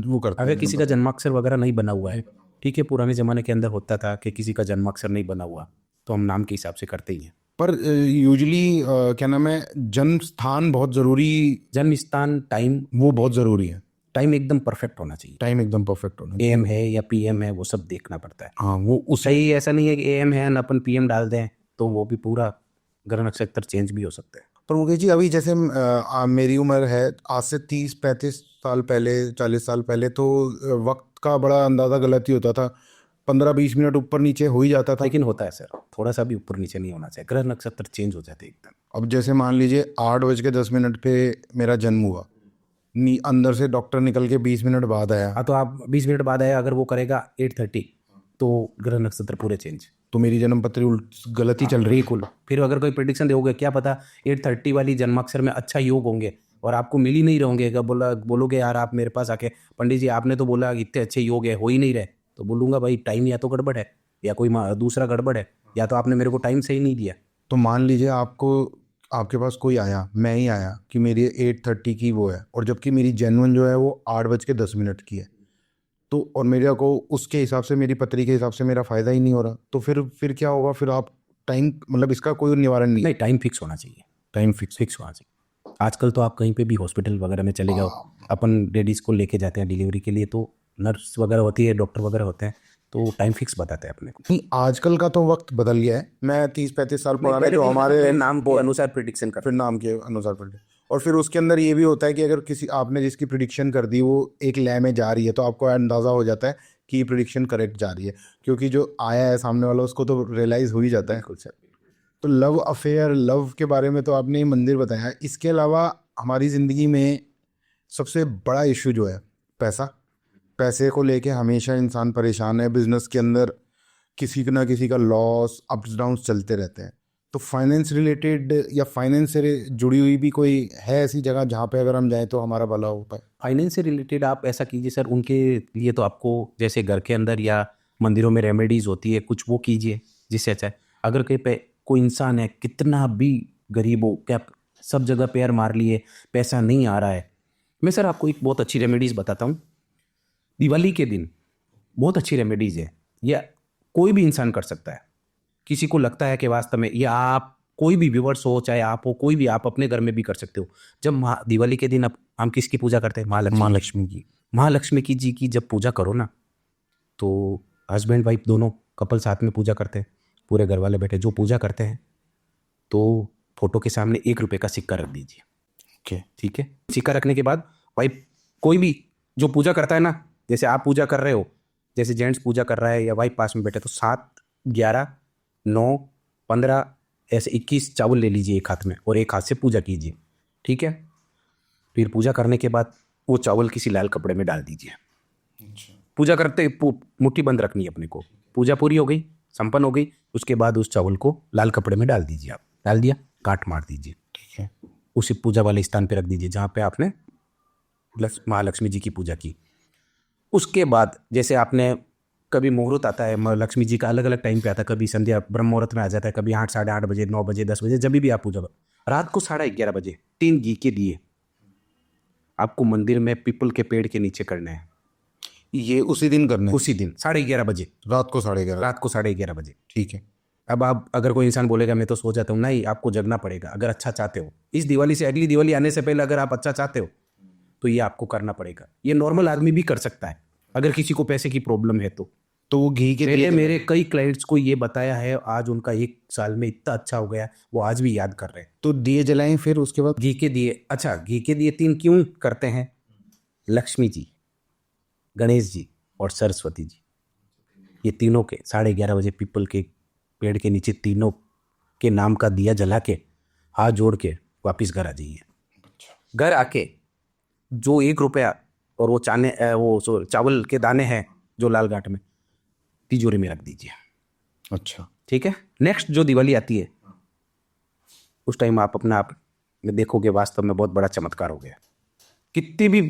वो करते अगर हैं किसी का जन्माक्षर वगैरह नहीं बना हुआ है, ठीक है, पुराने ज़माने के अंदर होता था कि किसी का जन्माक्षर नहीं बना हुआ तो हम नाम के हिसाब से करते ही हैं। पर यूजुअली क्या नाम है, जन्म स्थान बहुत ज़रूरी, जन्म स्थान, टाइम, वो बहुत ज़रूरी है। टाइम एकदम परफेक्ट होना चाहिए। टाइम एकदम परफेक्ट होना चाहिए। एएम है या पीएम है वो सब देखना पड़ता है। हाँ, वो उस सही ऐसा नहीं है कि एएम है ना अपन पीएम डाल दें तो वो भी पूरा ग्रह नक्षत्र चेंज भी हो सकता है। पर मुकेश जी, अभी जैसे मेरी उम्र है, आज से 30-35 साल पहले, 40 साल पहले तो वक्त का बड़ा अंदाज़ा गलत ही होता था। 15-20 मिनट ऊपर नीचे हो ही जाता था। लेकिन होता है सर, थोड़ा सा भी ऊपर नीचे नहीं होना चाहिए, ग्रह नक्षत्र चेंज हो जाते हैं एकदम। अब जैसे मान लीजिए 8:10 पे मेरा जन्म हुआ, अंदर से डॉक्टर निकल के 20 मिनट बाद आया, हाँ, तो आप 20 मिनट बाद आए, अगर वो करेगा 8:30 तो ग्रह नक्षत्र पूरे चेंज। तो मेरी जन्म पत्री गलत ही चल रही है। बिल्कुल। फिर अगर कोई प्रिडिक्शन दोगे, क्या पता 8:30 वाली जन्माक्षर में अच्छा योग होंगे और आपको मिल ही नहीं रहोगे, बोलोगे यार आप मेरे पास आके, पंडित जी आपने तो बोला इतने अच्छे योग है, हो ही नहीं रहे, तो बोलूँगा भाई टाइम या तो गड़बड़ है या कोई दूसरा गड़बड़ है, या तो आपने मेरे को टाइम सही नहीं दिया। तो मान लीजिए आपके पास कोई आया, मैं ही आया कि मेरी 8:30 की वो है, और जबकि मेरी जेन्युइन जो है वो 8:10 की है, तो और मेरे को उसके हिसाब से, मेरी पत्री के हिसाब से मेरा फ़ायदा ही नहीं हो रहा, तो फिर क्या होगा? फिर आप टाइम, मतलब इसका कोई निवारण नहीं? नहीं, टाइम फिक्स होना चाहिए, टाइम फिक्स होना चाहिए। आजकल तो आप कहीं पे भी हॉस्पिटल वगैरह में चले जाओ, अपन लेडीज़ को लेके जाते हैं डिलीवरी के लिए, तो नर्स वगैरह होती है, डॉक्टर वगैरह होते हैं, तो टाइम फिक्स बताते हैं अपने को। नहीं, आजकल का तो वक्त बदल गया है। मैं 30-35 साल पुराने जो हमारे नाम के अनुसार प्रिडिक्शन कर, फिर नाम के अनुसार पढ़, और फिर उसके अंदर ये भी होता है कि अगर किसी आपने जिसकी प्रिडिक्शन कर दी वो एक लय में जा रही है, तो आपको अंदाज़ा हो जाता है कि ये प्रिडिक्शन करेक्ट जा रही है, क्योंकि जो आया है सामने वाला उसको तो रियलाइज़ हो ही जाता है। बिल्कुल सर। तो लव अफेयर, लव के बारे में तो आपने ये मंदिर बताया। इसके अलावा हमारी ज़िंदगी में सबसे बड़ा इशू जो है पैसा, पैसे को लेके हमेशा इंसान परेशान है। बिजनेस के अंदर किसी ना किसी का लॉस, अप्स डाउन्स चलते रहते हैं। तो फाइनेंस रिलेटेड या फाइनेंस से जुड़ी हुई भी कोई है ऐसी जगह जहाँ पे अगर हम जाएं तो हमारा भला हो पाए? फाइनेंस से रिलेटेड आप ऐसा कीजिए सर, उनके लिए तो आपको जैसे घर के अंदर या मंदिरों में रेमेडीज होती है, कुछ वो कीजिए जिससे अच्छा है। अगर कहीं पे कोई इंसान है, कितना भी गरीब हो, क्या सब जगह पैर मार लिए, पैसा नहीं आ रहा है, मैं सर आपको एक बहुत अच्छी रेमेडीज बताता हूँ। दिवाली के दिन बहुत अच्छी रेमेडीज है, या कोई भी इंसान कर सकता है। किसी को लगता है कि वास्तव में, या आप कोई भी व्यूवर्स हो, चाहे आप हो, कोई भी, आप अपने घर में भी कर सकते हो। जब दिवाली के दिन हम किसकी पूजा करते हैं? महालक्ष्मी की। महालक्ष्मी की जी की जब पूजा करो ना, तो हस्बैंड वाइफ दोनों कपल साथ में पूजा करते हैं, पूरे घर वाले बैठे जो पूजा करते हैं, तो फोटो के सामने 1 रुपये का सिक्का रख दीजिए। ओके, ठीक है। सिक्का रखने के बाद वाइफ, कोई भी जो पूजा करता है ना, जैसे आप पूजा कर रहे हो, जैसे जेंट्स पूजा कर रहा है या वाइफ पास में बैठे, तो 7, 11, 9, 15 ऐसे 21 चावल ले लीजिए एक हाथ में और एक हाथ से पूजा कीजिए। ठीक है। फिर पूजा करने के बाद वो चावल किसी लाल कपड़े में डाल दीजिए। पूजा करते मुट्ठी बंद रखनी है अपने को। पूजा पूरी हो गई, संपन्न हो गई, उसके बाद उस चावल को लाल कपड़े में डाल दीजिए। आप डाल दिया, काट मार दीजिए। ठीक है। उसी पूजा वाले स्थान पे रख दीजिए जहाँ पे आपने महालक्ष्मी जी की पूजा की। उसके बाद जैसे आपने, कभी मुहूर्त आता है लक्ष्मी जी का, अलग अलग टाइम पे आता है, कभी संध्या ब्रह्म मुहूर्त में आ जाता है, कभी 8, 8:30 बजे, 9 बजे, 10 बजे, जब भी आप पूजा, रात को 11:30 बजे 3 घी के दिए आपको मंदिर में पीपल के पेड़ के नीचे करने हैं। ये उसी दिन करना है? उसी दिन 11:30 बजे, रात को 11:30? रात को 11:30 बजे। ठीक है। अब आप, अगर कोई इंसान बोलेगा मैं तो सो जाता हूँ, नहीं, आपको जगना पड़ेगा। अगर अच्छा चाहते हो, इस दिवाली से अगली दिवाली आने से पहले अगर आप अच्छा चाहते हो, तो ये आपको करना पड़ेगा। ये नॉर्मल आदमी भी कर सकता है अगर किसी को पैसे की प्रॉब्लम है तो वो घी के मैंने मेरे कई क्लाइंट्स को ये बताया है, आज उनका 1 साल में इतना अच्छा हो गया, वो आज भी याद कर रहे हैं। तो दिए जलाएं फिर उसके बाद? घी के दिए, अच्छा, घी के दिए 3 क्यों करते हैं? लक्ष्मी जी, गणेश जी और सरस्वती जी, ये तीनों के 11:30 बजे पीपल के पेड़ के नीचे तीनों के नाम का दिया जला के, हाथ जोड़ के वापिस घर आ जाइए। घर आके जो 1 रुपया और वो चावल के दाने हैं जो लाल घाट में, तिजोरी में रख दीजिए। अच्छा, ठीक है। नेक्स्ट जो दिवाली आती है, उस टाइम आप अपना आप में देखोगे वास्तव में बहुत बड़ा चमत्कार हो गया। कितनी भी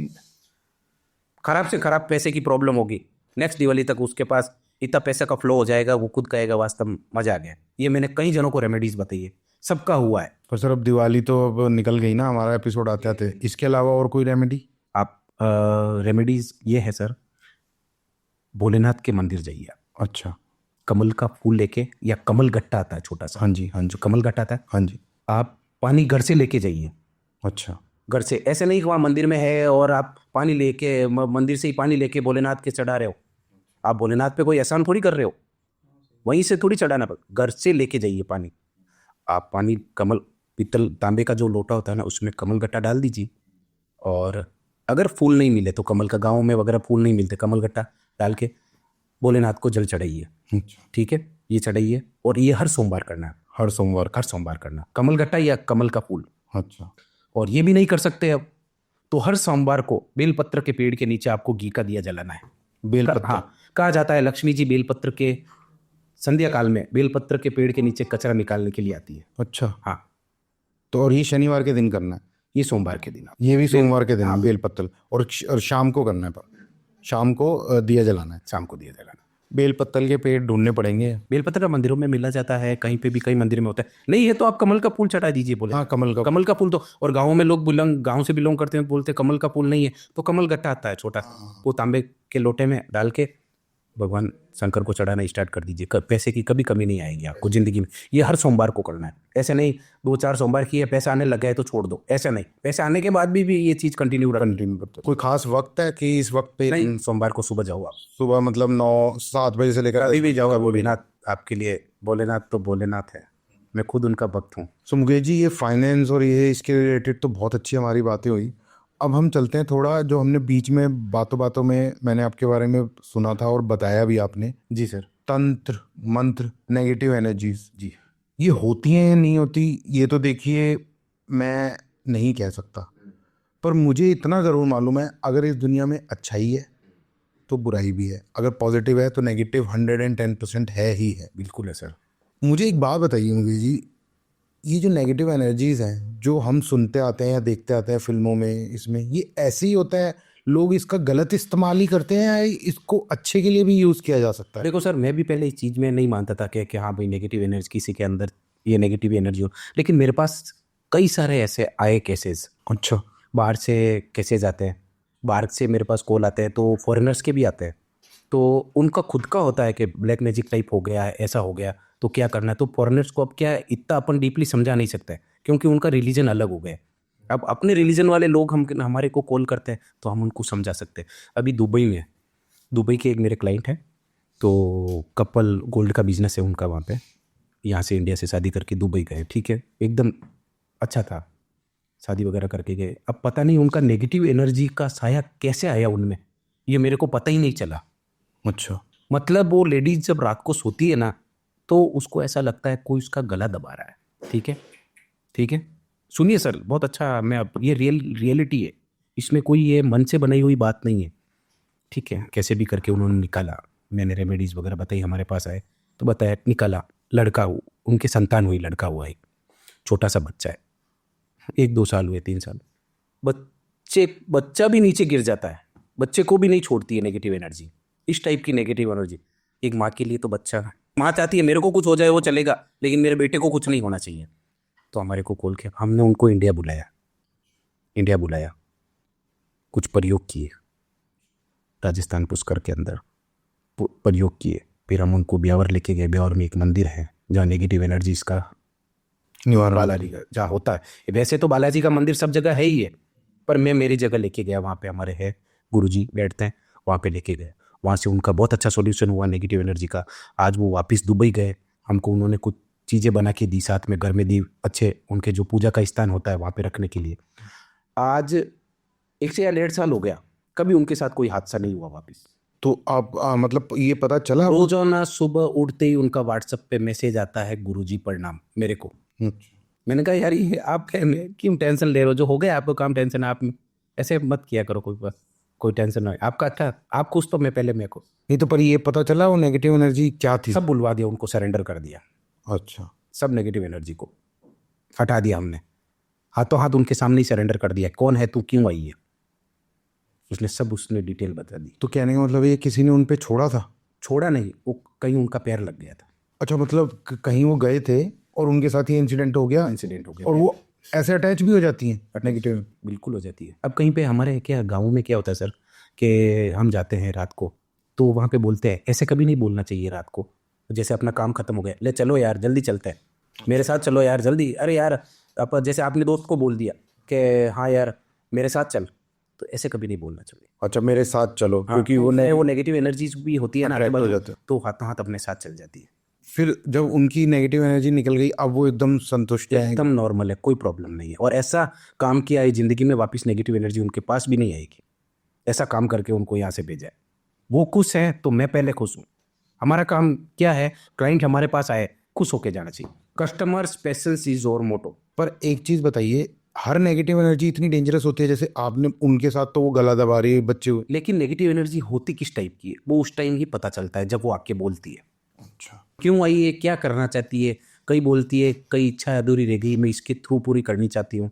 खराब से खराब पैसे की प्रॉब्लम होगी, नेक्स्ट दिवाली तक उसके पास इतना पैसा का फ्लो हो जाएगा, वो खुद कहेगा वास्तव में मजा आ गया। ये मैंने कई जनों को रेमेडीज बताई है। सबका हुआ है। पर सर अब दिवाली तो अब निकल गई ना, हमारा एपिसोड आते आते। इसके अलावा और कोई रेमेडी? आप रेमेडीज ये है सर, भोलेनाथ के मंदिर जाइए आप, अच्छा। कमल का फूल लेके, या कमल गट्टा आता है छोटा सा, हाँ जी, हाँ जी, जो कमल गट्टा आता है, हाँ जी। आप पानी घर से लेके जाइए। अच्छा। घर से, ऐसे नहीं कि वहाँ मंदिर में है और आप पानी लेके मंदिर से ही पानी लेके भोलेनाथ के चढ़ा रहे हो। आप भोलेनाथ पे कोई एहसान थोड़ी कर रहे हो, वहीं से थोड़ी चढ़ाना पड़ेगा, घर से लेके जाइए पानी। आप पानी कमल, पीतल तांबे का जो लोटा होता है ना, उसमें कमल गट्टा डाल दीजिए, और अगर फूल नहीं मिले तो, कमल का गाँव में वगैरह फूल नहीं मिलते, कमल गट्टा डाल के भोलेनाथ को जल चढ़ाइए। अच्छा। ठीक है, ये चढ़ाइए, और ये हर सोमवार करना है, हर सोमवार? हर सोमवार करना, कमल गट्टा या कमल का फूल। अच्छा। और ये भी नहीं कर सकते अब, तो हर सोमवार को बेलपत्र के पेड़ के नीचे आपको घी का दिया जलाना है। बेलपत्र? हाँ, कहा जाता है लक्ष्मी जी बेलपत्र के संध्या काल में बेलपत्र के पेड़ के नीचे कचरा निकालने के लिए आती है। अच्छा। हाँ, तो और ये शनिवार के दिन करना है? ये सोमवार के दिन आप, ये भी सोमवार के दिन? हाँ, बेलपत्र। और शाम को करना है, शाम को दिया जलाना है? शाम को दिया जलाना। बेलपत्र के पेड़ ढूंढने पड़ेंगे? बेलपत्र का मंदिरों में मिला जाता है, कहीं पे भी, कई मंदिर में होता है। नहीं है तो आप कमल का फूल चढ़ा दीजिए बोले। हाँ, कमल का फूल तो, और गाँव में लोग गाँव से बिलोंग करते हैं, बोलते हैं कमल का फूल नहीं है, तो कमल गट्टा आता है छोटा, वो तांबे के लोटे में डाल के भगवान शंकर को चढ़ाना स्टार्ट कर दीजिए। पैसे की कभी कमी नहीं आएगी आपको जिंदगी में। ये हर सोमवार को करना है, ऐसे नहीं 2-4 सोमवार की है, पैसा आने लग गया है तो छोड़ दो, ऐसा नहीं, पैसे आने के बाद भी ये चीज़ कंटिन्यू रखना। कोई खास वक्त है कि इस वक्त पे? नहीं, सोमवार को सुबह जाओ आप, सुबह मतलब 9-7 बजे से लेकर कभी भी जाओ। भोलेनाथ आपके लिए, भोलेनाथ तो भोलेनाथ है, मैं खुद उनका भक्त हूँ। सो मुकेश जी, ये फाइनेंस और ये इसके रिलेटेड तो बहुत अच्छी हमारी बातें हुई। अब हम चलते हैं थोड़ा, जो हमने बीच में बातों बातों में मैंने आपके बारे में सुना था और बताया भी आपने। जी सर। तंत्र मंत्र, नेगेटिव एनर्जीज, जी, ये होती हैं या नहीं होती, ये तो देखिए मैं नहीं कह सकता, पर मुझे इतना ज़रूर मालूम है, अगर इस दुनिया में अच्छाई है तो बुराई भी है, अगर पॉजिटिव है तो नेगेटिव 110% है ही है। बिल्कुल है सर। मुझे एक बात बताइए मुकेश जी, ये जो नेगेटिव एनर्जीज हैं जो हम सुनते आते हैं या देखते आते हैं फिल्मों में, इसमें ये ऐसे ही होता है, लोग इसका गलत इस्तेमाल ही करते हैं, या इसको अच्छे के लिए भी यूज़ किया जा सकता है? देखो सर, मैं भी पहले इस चीज़ में नहीं मानता था कि हाँ भाई नेगेटिव एनर्जी किसी के अंदर, ये नेगेटिव एनर्जी हो, लेकिन मेरे पास कई सारे ऐसे आए केसेस। अच्छा। बाहर से केसेस आते हैं, बाहर से मेरे पास कॉल आते हैं, तो फॉरेनर्स के भी आते हैं, तो उनका खुद का होता है कि ब्लैक मैजिक टाइप हो गया है, ऐसा हो गया, तो क्या करना है। तो फॉरेनर्स को अब क्या है, इतना अपन डीपली समझा नहीं सकते, क्योंकि उनका रिलीजन अलग हो गया। अब अपने रिलीजन वाले लोग हमारे को कॉल करते हैं तो हम उनको समझा सकते हैं। अभी दुबई में, दुबई के एक मेरे क्लाइंट हैं, तो कपल गोल्ड का बिजनेस है उनका वहाँ पे, यहाँ से इंडिया से शादी करके दुबई गए, ठीक है, एकदम अच्छा था, शादी वगैरह करके गए। अब पता नहीं उनका नेगेटिव एनर्जी का साया कैसे आया उनमें, ये मेरे को पता ही नहीं चला। अच्छा। मतलब वो लेडीज जब रात को सोती है ना, तो उसको ऐसा लगता है कोई उसका गला दबा रहा है। ठीक है, ठीक है, सुनिए सर, बहुत अच्छा, मैं अब ये रियलिटी है, इसमें कोई ये मन से बनाई हुई बात नहीं है। ठीक है, कैसे भी करके उन्होंने निकाला, मैंने रेमेडीज़ वगैरह बताई, हमारे पास आए तो बताया, निकाला, लड़का, उनके संतान हुई, लड़का हुआ, एक छोटा सा बच्चा है, 1-2 साल हुए, 3 साल, बच्चा भी नीचे गिर जाता है, बच्चे को भी नहीं छोड़ती है नेगेटिव एनर्जी, इस टाइप की नेगेटिव एनर्जी। एक माँ के लिए तो बच्चा, माँ चाहती है मेरे को कुछ हो जाए वो चलेगा, लेकिन मेरे बेटे को कुछ नहीं होना चाहिए। तो हमारे को कॉल किया, हमने उनको इंडिया बुलाया, कुछ प्रयोग किए, राजस्थान पुष्कर के अंदर प्रयोग किए, फिर हम उनको ब्यावर लेके गए। ब्यावर में एक मंदिर है जहाँ नेगेटिव एनर्जीज का निवारण, बालाजी का जहाँ होता है। वैसे तो बालाजी का मंदिर सब जगह है ही है, पर मैं मेरी जगह लेके गया, वहाँ पे हमारे है गुरुजी बैठते हैं, वहाँ पे लेके गए, वहाँ से उनका बहुत अच्छा सॉल्यूशन हुआ नेगेटिव एनर्जी का। आज वो वापस दुबई गए, हमको उन्होंने कुछ चीज़ें बना के दी, साथ में घर में दी, अच्छे उनके जो पूजा का स्थान होता है वहाँ पे रखने के लिए। आज 1 से या 1.5 साल हो गया, कभी उनके साथ कोई हादसा नहीं हुआ वापस। तो आप मतलब ये पता चला? रोजाना सुबह उठते ही उनका व्हाट्सएप पे मैसेज आता है, गुरुजी प्रणाम, मेरे को। मैंने कहा यार ये आप क्यों टेंशन ले रहे हो, जो हो गया आपको काम, टेंशन आप ऐसे मत किया करो, कोई टेंशन नहीं, आपका अच्छा, आप खुश तो मैं पहले मेरे को नहीं तो, पर ये पता चला वो नेगेटिव एनर्जी क्या थी? सब बुलवा दिया, उनको सरेंडर कर दिया। अच्छा। सब नेगेटिव एनर्जी को हटा दिया हमने, हाथों हाथ उनके सामने ही सरेंडर कर दिया। कौन है तू, क्यों आई है, उसने डिटेल बता दी। तो कहने का मतलब ये किसी ने उन पे छोड़ा था? छोड़ा नहीं, वो कहीं उनका पैर लग गया था। अच्छा, मतलब कहीं वो गए थे और उनके साथ ये इंसिडेंट हो गया इंसिडेंट हो गया और वो ऐसे अटैच भी हो जाती हैं नेगेटिव। बिल्कुल हो जाती है। अब कहीं पे हमारे क्या गाँव में क्या होता है सर कि हम जाते हैं रात को तो वहाँ पे बोलते हैं, ऐसे कभी नहीं बोलना चाहिए रात को। जैसे अपना काम खत्म हो गया, ले चलो यार जल्दी चलते हैं, मेरे साथ चलो यार जल्दी, अरे यार आप जैसे आपने दोस्त को बोल दिया कि हाँ यार मेरे साथ चल, तो ऐसे कभी नहीं बोलना चाहिए। अच्छा मेरे साथ चलो, हाँ, क्योंकि वो नेगेटिव एनर्जीज भी होती है ना Attract आजू हो बाजू, जाते हैं। तो हाथों हाथ अपने साथ चल जाती है। फिर जब उनकी नेगेटिव एनर्जी निकल गई अब वो एकदम संतुष्ट है। एकदम नॉर्मल है, कोई प्रॉब्लम नहीं है। और ऐसा काम किया है जिंदगी में, वापस नेगेटिव एनर्जी उनके पास भी नहीं आएगी। ऐसा काम करके उनको यहाँ से भेजा है, वो खुश है तो मैं पहले खुश हूँ। हमारा काम क्या है, क्लाइंट हमारे पास आए खुश होके जाना चाहिए। कस्टमर स्पेशल इज और मोटो। पर एक चीज बताइए, हर नेगेटिव एनर्जी इतनी डेंजरस होती है? जैसे आपने उनके साथ तो वो गला दबा रही है बच्चे हुए। लेकिन नेगेटिव एनर्जी होती किस टाइप की है वो उस टाइम ही पता चलता है जब वो आके बोलती है। अच्छा। क्यों आई है, क्या करना चाहती है। कई बोलती है कई इच्छा अधूरी रह गई, मैं इसके थ्रू पूरी करनी चाहती हूँ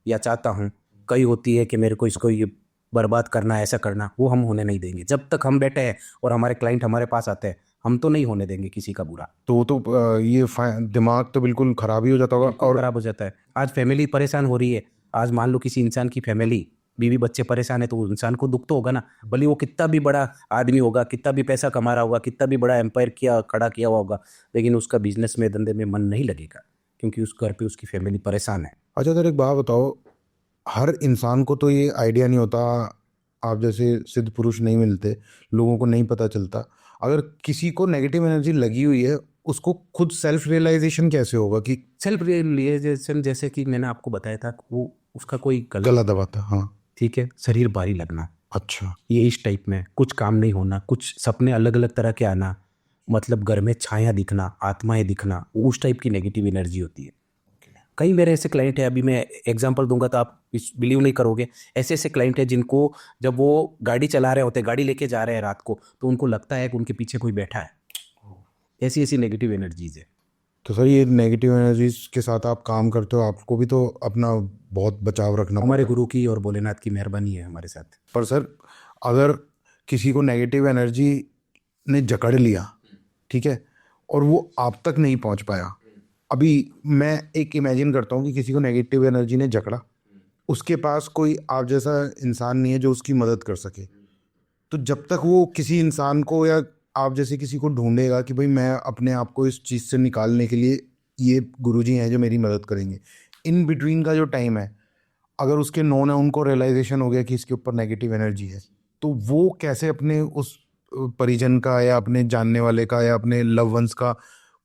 या चाहता हूँ। कई होती है कि मेरे को इसको ये बर्बाद करना है, ऐसा करना, वो हम होने नहीं देंगे। जब तक हम बैठे हैं और हमारे क्लाइंट हमारे पास आते हैं, हम तो नहीं होने देंगे किसी का बुरा। तो वो तो ये दिमाग तो बिल्कुल खराब ही हो जाता होगा। और खराब हो जाता है। आज फैमिली परेशान हो रही है, आज मान लो किसी इंसान की फैमिली बीवी बच्चे परेशान है, तो उस इंसान को दुख तो होगा ना। भले वो कितना भी बड़ा आदमी होगा, कितना भी पैसा कमा रहा होगा, कितना भी बड़ा एम्पायर खड़ा किया हुआ होगा, लेकिन उसका बिजनेस में धंधे में मन नहीं लगेगा क्योंकि उस घर पे उसकी फैमिली परेशान है। अच्छा सर एक बात बताओ, हर इंसान को तो ये आइडिया नहीं होता, आप जैसे सिद्ध पुरुष नहीं मिलते, लोगों को नहीं पता चलता। अगर किसी को नेगेटिव एनर्जी लगी हुई है उसको खुद सेल्फ रियलाइजेशन कैसे होगा कि सेल्फ रियलाइजेशन जैसे कि मैंने आपको बताया था, वो उसका कोई गला दबाता? हाँ। ठीक है, शरीर भारी लगना, अच्छा। ये इस टाइप में, कुछ काम नहीं होना, कुछ सपने अलग अलग तरह के आना, मतलब घर में छाया दिखना, आत्माएं दिखना, उस टाइप की नेगेटिव एनर्जी होती है। कई मेरे ऐसे क्लाइंट है, अभी मैं एग्जांपल दूंगा तो आप बिलीव नहीं करोगे। ऐसे ऐसे क्लाइंट है जिनको जब वो गाड़ी चला रहे होते हैं, गाड़ी लेके जा रहे हैं रात को, तो उनको लगता है कि उनके पीछे कोई बैठा है। ऐसी ऐसी नेगेटिव एनर्जीज है। तो सर ये नेगेटिव एनर्जीज के साथ आप काम करते हो, आपको भी तो अपना बहुत बचाव रखना हमारे पड़ता है। गुरु की और भोलेनाथ की मेहरबानी है हमारे साथ। पर सर अगर किसी को नेगेटिव एनर्जी ने जकड़ लिया, ठीक है, और वो आप तक नहीं पहुंच पाया, अभी मैं एक इमेजिन करता हूँ कि किसी को नेगेटिव एनर्जी ने जकड़ा, उसके पास कोई आप जैसा इंसान नहीं है जो उसकी मदद कर सके, तो जब तक वो किसी इंसान को या आप जैसे किसी को ढूंढेगा कि भाई मैं अपने आप को इस चीज़ से निकालने के लिए ये गुरुजी हैं जो मेरी मदद करेंगे, इन बिटवीन का जो टाइम है, अगर उसके नोन है, उनको रियलाइजेशन हो गया कि इसके ऊपर नेगेटिव एनर्जी है, तो वो कैसे अपने उस परिजन का या अपने जानने वाले का या अपने लव वंस का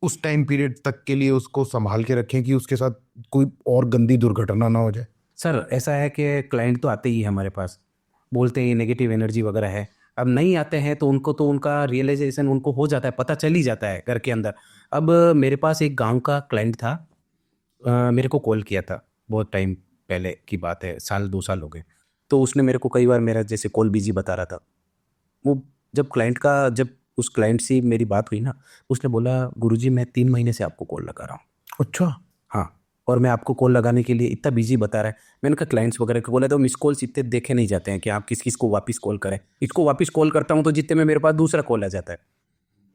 उस टाइम पीरियड तक के लिए उसको संभाल के रखें कि उसके साथ कोई और गंदी दुर्घटना ना हो जाए? सर ऐसा है कि क्लाइंट तो आते ही है हमारे पास, बोलते हैं नेगेटिव एनर्जी वगैरह है। अब नहीं आते हैं तो उनको तो उनका रियलाइजेशन उनको हो जाता है, पता चल ही जाता है घर के अंदर। अब मेरे पास एक गांव का क्लाइंट था, मेरे को कॉल किया था, बहुत टाइम पहले की बात है, साल 2 साल हो गए। तो उसने मेरे को कई बार मेरा जैसे कॉल बिजी बता रहा था। वो जब उस क्लाइंट से मेरी बात हुई ना, उसने बोला गुरुजी मैं 3 महीने से आपको कॉल लगा रहा हूँ। अच्छा। हाँ, और मैं आपको कॉल लगाने के लिए इतना बिजी बता रहा है। मैंने कहा क्लाइंट्स वगैरह को बोला तो मिस कॉल्स इतने देखे नहीं जाते हैं कि आप किस किस को वापस कॉल करें। इसको वापस कॉल करता हूँ तो जितने में मेरे पास दूसरा कॉल आ जाता है।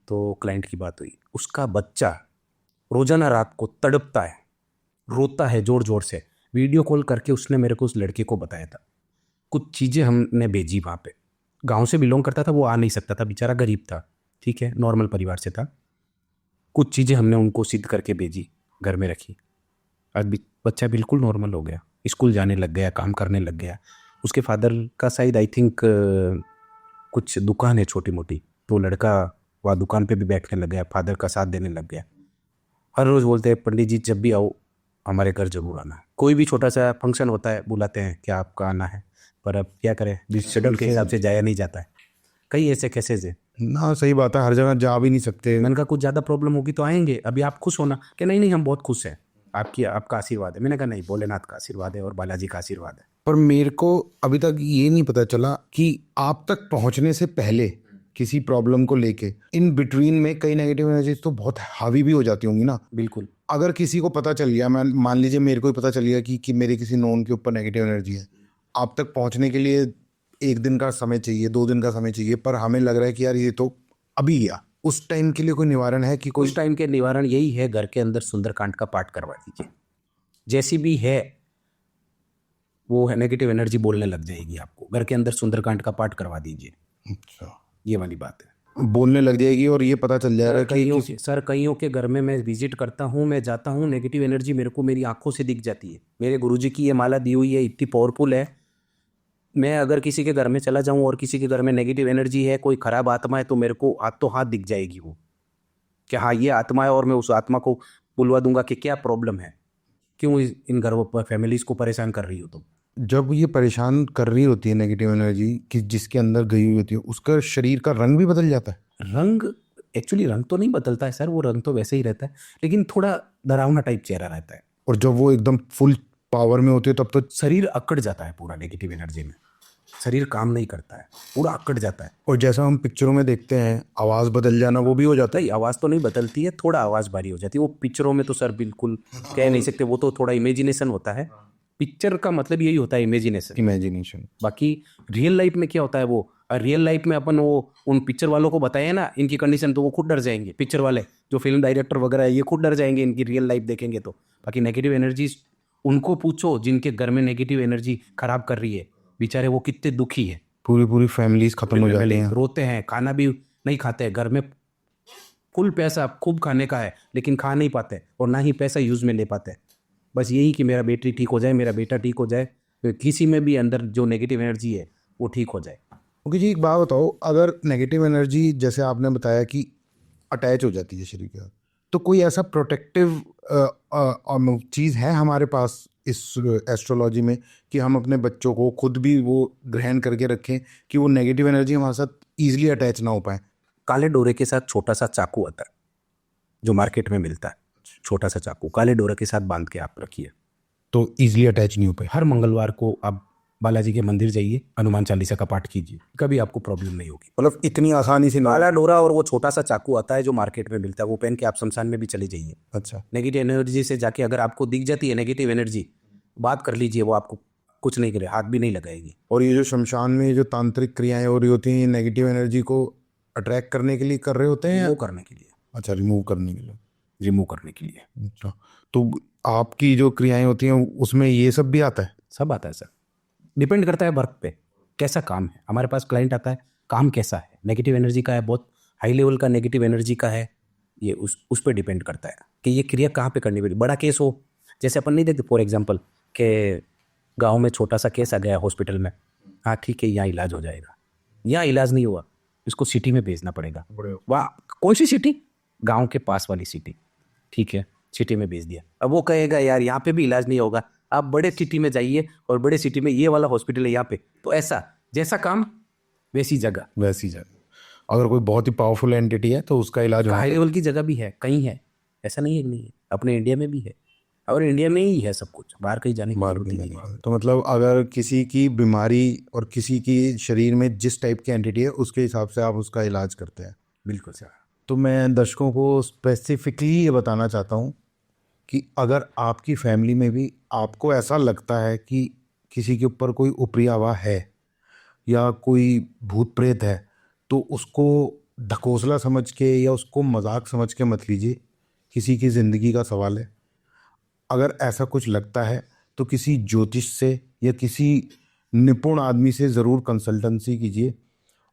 तो क्लाइंट की बात हुई, उसका बच्चा रोजाना रात को तड़पता है, रोता है जोर जोर से। वीडियो कॉल करके उसने मेरे को उस लड़के को बताया था। कुछ चीज़ें हमने भेजी वहाँ पे। गांव से बिलोंग करता था, वो आ नहीं सकता था, बेचारा गरीब था, ठीक है, नॉर्मल परिवार से था। कुछ चीज़ें हमने उनको सिद्ध करके भेजी, घर में रखी। आज बच्चा बिल्कुल नॉर्मल हो गया, स्कूल जाने लग गया, काम करने लग गया। उसके फादर का शायद आई थिंक कुछ दुकान है छोटी मोटी, तो लड़का वहाँ दुकान पे भी बैठने लग गया, फादर का साथ देने लग गया। हर रोज़ बोलते हैं पंडित जी जब भी आओ हमारे घर जरूर आना। कोई भी छोटा सा फंक्शन होता है बुलाते हैं कि आपका आना है, पर अब क्या करें, शेड्यूल के हिसाब से जाया नहीं जाता है। कई ऐसे केसेज है ना, सही बात है, हर जगह जा भी नहीं सकते। मैंने कहा कुछ ज़्यादा प्रॉब्लम होगी तो आएंगे, अभी आप खुश होना। कि नहीं नहीं हम बहुत खुश हैं, आपका आशीर्वाद है। मैंने कहा नहीं, भोलेनाथ का आशीर्वाद है और बालाजी का आशीर्वाद है। पर मेरे को अभी तक ये नहीं पता चला कि आप तक पहुंचने से पहले किसी प्रॉब्लम को लेके इन बिटवीन में कई नेगेटिव एनर्जीज तो बहुत हावी भी हो जाती होंगी ना। बिल्कुल। अगर किसी को पता चल गया, मैं मान लीजिए मेरे को ही पता चल गया कि मेरे किसी नोन के ऊपर नेगेटिव एनर्जी है, आप तक पहुंचने के लिए 1 दिन का समय चाहिए, 2 दिन का समय चाहिए, पर हमें लग रहा है कि यार ये तो अभी गया, उस टाइम के लिए कोई निवारण है कि कोई उस टाइम के निवारण यही है, घर के अंदर सुंदरकांड का पाठ करवा दीजिए। जैसी भी है वो है नेगेटिव एनर्जी बोलने लग जाएगी आपको। घर के अंदर सुंदरकांड का पाठ करवा दीजिए, अच्छा ये वाली बात है। बोलने लग जाएगी और ये पता चल जाएगा कि सर कईयों के घर में मैं विजिट करता हूँ, मैं जाता हूँ, नेगेटिव एनर्जी मेरे को मेरी आंखों से दिख जाती है। मेरे गुरुजी की ये माला दी हुई है, इतनी पावरफुल है। मैं अगर किसी के घर में चला जाऊं और किसी के घर में नेगेटिव एनर्जी है, कोई खराब आत्मा है, तो मेरे को हाथों हाथ दिख जाएगी वो कि हाँ ये आत्मा है, और मैं उस आत्मा को बुलवा दूंगा कि क्या प्रॉब्लम है, क्यों इन घरों पर फैमिलीज को परेशान कर रही हो तुम। जब ये परेशान कर रही होती है नेगेटिव एनर्जी कि जिसके अंदर गई हुई होती है, उसका शरीर का रंग भी बदल जाता है। रंग एक्चुअली रंग तो नहीं बदलता है सर, वो रंग तो वैसे ही रहता है, लेकिन थोड़ा डरावना टाइप चेहरा रहता है। और जब वो एकदम फुल पावर में होती है तब तो शरीर अकड़ जाता है पूरा, नेगेटिव एनर्जी में शरीर काम नहीं करता है, पूरा अकड़ जाता है। और जैसा हम पिक्चरों में देखते हैं आवाज़ बदल जाना, वो भी हो जाता है। नहीं, आवाज़ तो नहीं बदलती है, थोड़ा आवाज़ भारी हो जाती है। वो पिक्चरों में तो सर बिल्कुल कह नहीं सकते, वो तो थोड़ा इमेजिनेशन होता है। पिक्चर का मतलब यही होता है, इमेजिनेशन। इमेजिनेशन। बाकी रियल लाइफ में क्या होता है, वो रियल लाइफ में अपन वो उन पिक्चर वालों को बताए ना इनकी कंडीशन, तो वो खुद डर जाएंगे। पिक्चर वाले जो फिल्म डायरेक्टर वगैरह है, ये खुद डर जाएंगे इनकी रियल लाइफ देखेंगे तो। बाकी नेगेटिव एनर्जीज उनको पूछो जिनके घर में नेगेटिव एनर्जी खराब कर रही है, बेचारे वो कितने दुखी है। पूरी पूरी फैमिलीज खत्म हो जाती हैं, रोते हैं, खाना भी नहीं खाते हैं। घर में फुल पैसा खूब खाने का है, लेकिन खा नहीं पाते और ना ही पैसा यूज़ में ले पाते। बस यही कि मेरा बेटी ठीक हो जाए, मेरा बेटा ठीक हो जाए, किसी में भी अंदर जो नेगेटिव एनर्जी है वो ठीक हो जाए। ओके जी, एक बात बताओ, अगर नेगेटिव एनर्जी जैसे आपने बताया कि अटैच हो जाती है शरीर के साथ, तो कोई ऐसा प्रोटेक्टिव चीज़ है हमारे पास इस एस्ट्रोलॉजी में कि हम अपने बच्चों को खुद भी वो ग्रहण करके रखें कि वो नेगेटिव एनर्जी हमारे साथ ईजिली अटैच ना हो पाए? काले डोरे के साथ छोटा सा चाकू आता है जो मार्केट में मिलता है, छोटा सा चाकू काले डोरे के साथ बांध के आप रखिए, तो ईजिली अटैच नहीं हो पाए। हर मंगलवार को आप बालाजी के मंदिर जाइए, हनुमान चालीसा का पाठ कीजिए, कभी आपको प्रॉब्लम नहीं होगी। मतलब इतनी आसानी से ना। काला डोरा और वो छोटा सा चाकू आता है जो मार्केट में मिलता है, वो पहन के आप शमशान में भी चले जाइए। अच्छा, नेगेटिव एनर्जी से जाके अगर आपको दिख जाती है नेगेटिव एनर्जी, बात कर लीजिए, वो आपको कुछ नहीं करे, हाथ भी नहीं लगाएगी। और ये जो शमशान में जो तांत्रिक क्रियाएं हो रही होती हैं, नेगेटिव एनर्जी को अट्रैक्ट करने के लिए कर रहे होते हैं? वो करने के लिए, अच्छा, रिमूव करने के लिए। रिमूव करने के लिए। अच्छा, तो आपकी जो क्रियाएं होती हैं उसमें ये सब भी आता है? सब आता है सर, डिपेंड करता है वर्क पे कैसा काम है। हमारे पास क्लाइंट आता है, काम कैसा है, नेगेटिव एनर्जी का है, बहुत हाई लेवल का नेगेटिव एनर्जी का है, ये उस पर डिपेंड करता है कि ये क्रिया कहाँ पे करनी पड़ेगी। बड़ा केस हो, जैसे अपन नहीं देखते फॉर एग्जांपल कि गांव में छोटा सा केस आ गया हॉस्पिटल में, हाँ ठीक है यहाँ इलाज हो जाएगा, यहाँ इलाज नहीं हुआ, इसको सिटी में भेजना पड़ेगा। वाह, कौन सी सिटी? गाँव के पास वाली सिटी, ठीक है, सिटी में भेज दिया। अब वो कहेगा यार यहाँ पे भी इलाज नहीं होगा, आप बड़े सिटी में जाइए और बड़े सिटी में ये वाला हॉस्पिटल है यहाँ पे। तो ऐसा जैसा काम वैसी जगह। वैसी जगह अगर कोई बहुत ही पावरफुल एंटिटी है तो उसका इलाज हाई लेवल की जगह भी है, कहीं है, ऐसा नहीं है कि नहीं है, अपने इंडिया में भी है, और इंडिया में ही है सब कुछ, बाहर कहीं जाने की जरूरत नहीं है। तो मतलब अगर किसी की बीमारी और किसी की शरीर में जिस टाइप की एंटिटी है उसके हिसाब से आप उसका इलाज करते हैं? बिल्कुल सर। तो मैं दर्शकों को स्पेसिफिकली ये बताना चाहता हूँ कि अगर आपकी फैमिली में भी आपको ऐसा लगता है कि किसी के ऊपर कोई ऊपरी आवा है या कोई भूत प्रेत है, तो उसको ढकोसला समझ के या उसको मजाक समझ के मत लीजिए, किसी की ज़िंदगी का सवाल है। अगर ऐसा कुछ लगता है तो किसी ज्योतिष से या किसी निपुण आदमी से ज़रूर कंसल्टेंसी कीजिए।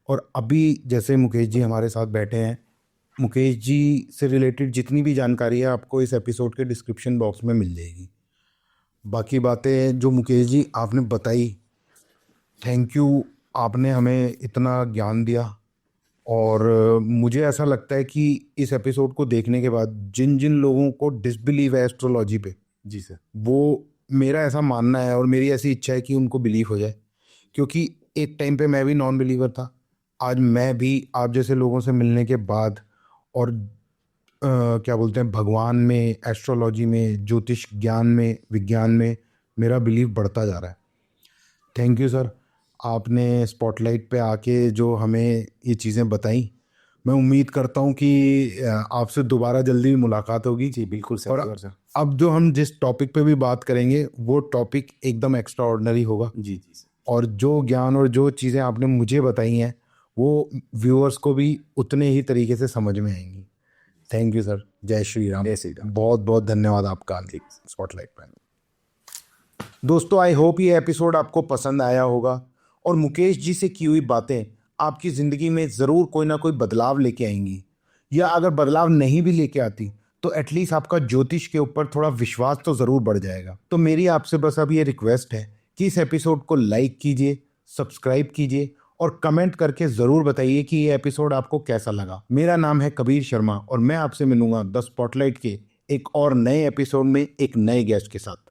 और अभी जैसे मुकेश जी हमारे साथ बैठे हैं, मुकेश जी से रिलेटेड जितनी भी जानकारी है आपको इस एपिसोड के डिस्क्रिप्शन बॉक्स में मिल जाएगी। बाकी बातें जो मुकेश जी आपने बताई, थैंक यू, आपने हमें इतना ज्ञान दिया। और मुझे ऐसा लगता है कि इस एपिसोड को देखने के बाद जिन जिन लोगों को डिसबिलीव है एस्ट्रोलॉजी पे, जी सर, वो मेरा ऐसा मानना है और मेरी ऐसी इच्छा है कि उनको बिलीव हो जाए। क्योंकि एक टाइम पे मैं भी नॉन बिलीवर था, आज मैं भी आप जैसे लोगों से मिलने के बाद और क्या बोलते हैं, भगवान में, एस्ट्रोलॉजी में, ज्योतिष ज्ञान में, विज्ञान में मेरा बिलीव बढ़ता जा रहा है। थैंक यू सर, आपने स्पॉटलाइट पे आके जो हमें ये चीज़ें बताई। मैं उम्मीद करता हूँ कि आपसे दोबारा जल्दी मुलाकात होगी। जी बिल्कुल सर। और अब जो हम जिस टॉपिक पे भी बात करेंगे वो टॉपिक एकदम एक्स्ट्रा ऑर्डिनरी होगा। जी जी सर। और जो ज्ञान और जो चीज़ें आपने मुझे बताई हैं वो व्यूअर्स को भी उतने ही तरीके से समझ में आएंगी। Thank you sir. जय श्री राम। जय श्री राम। बहुत बहुत धन्यवाद आपका स्पॉटलाइट पर। दोस्तों, आई होप ये एपिसोड आपको पसंद आया होगा और मुकेश जी से की हुई बातें आपकी ज़िंदगी में ज़रूर कोई ना कोई बदलाव लेके आएंगी, या अगर बदलाव नहीं भी लेके आती तो एटलीस्ट आपका ज्योतिष के ऊपर थोड़ा विश्वास तो ज़रूर बढ़ जाएगा। तो मेरी आपसे बस अब ये रिक्वेस्ट है कि इस एपिसोड को लाइक कीजिए, सब्सक्राइब कीजिए और कमेंट करके ज़रूर बताइए कि ये एपिसोड आपको कैसा लगा। मेरा नाम है कबीर शर्मा और मैं आपसे मिलूंगा द स्पॉटलाइट के एक और नए एपिसोड में एक नए गेस्ट के साथ।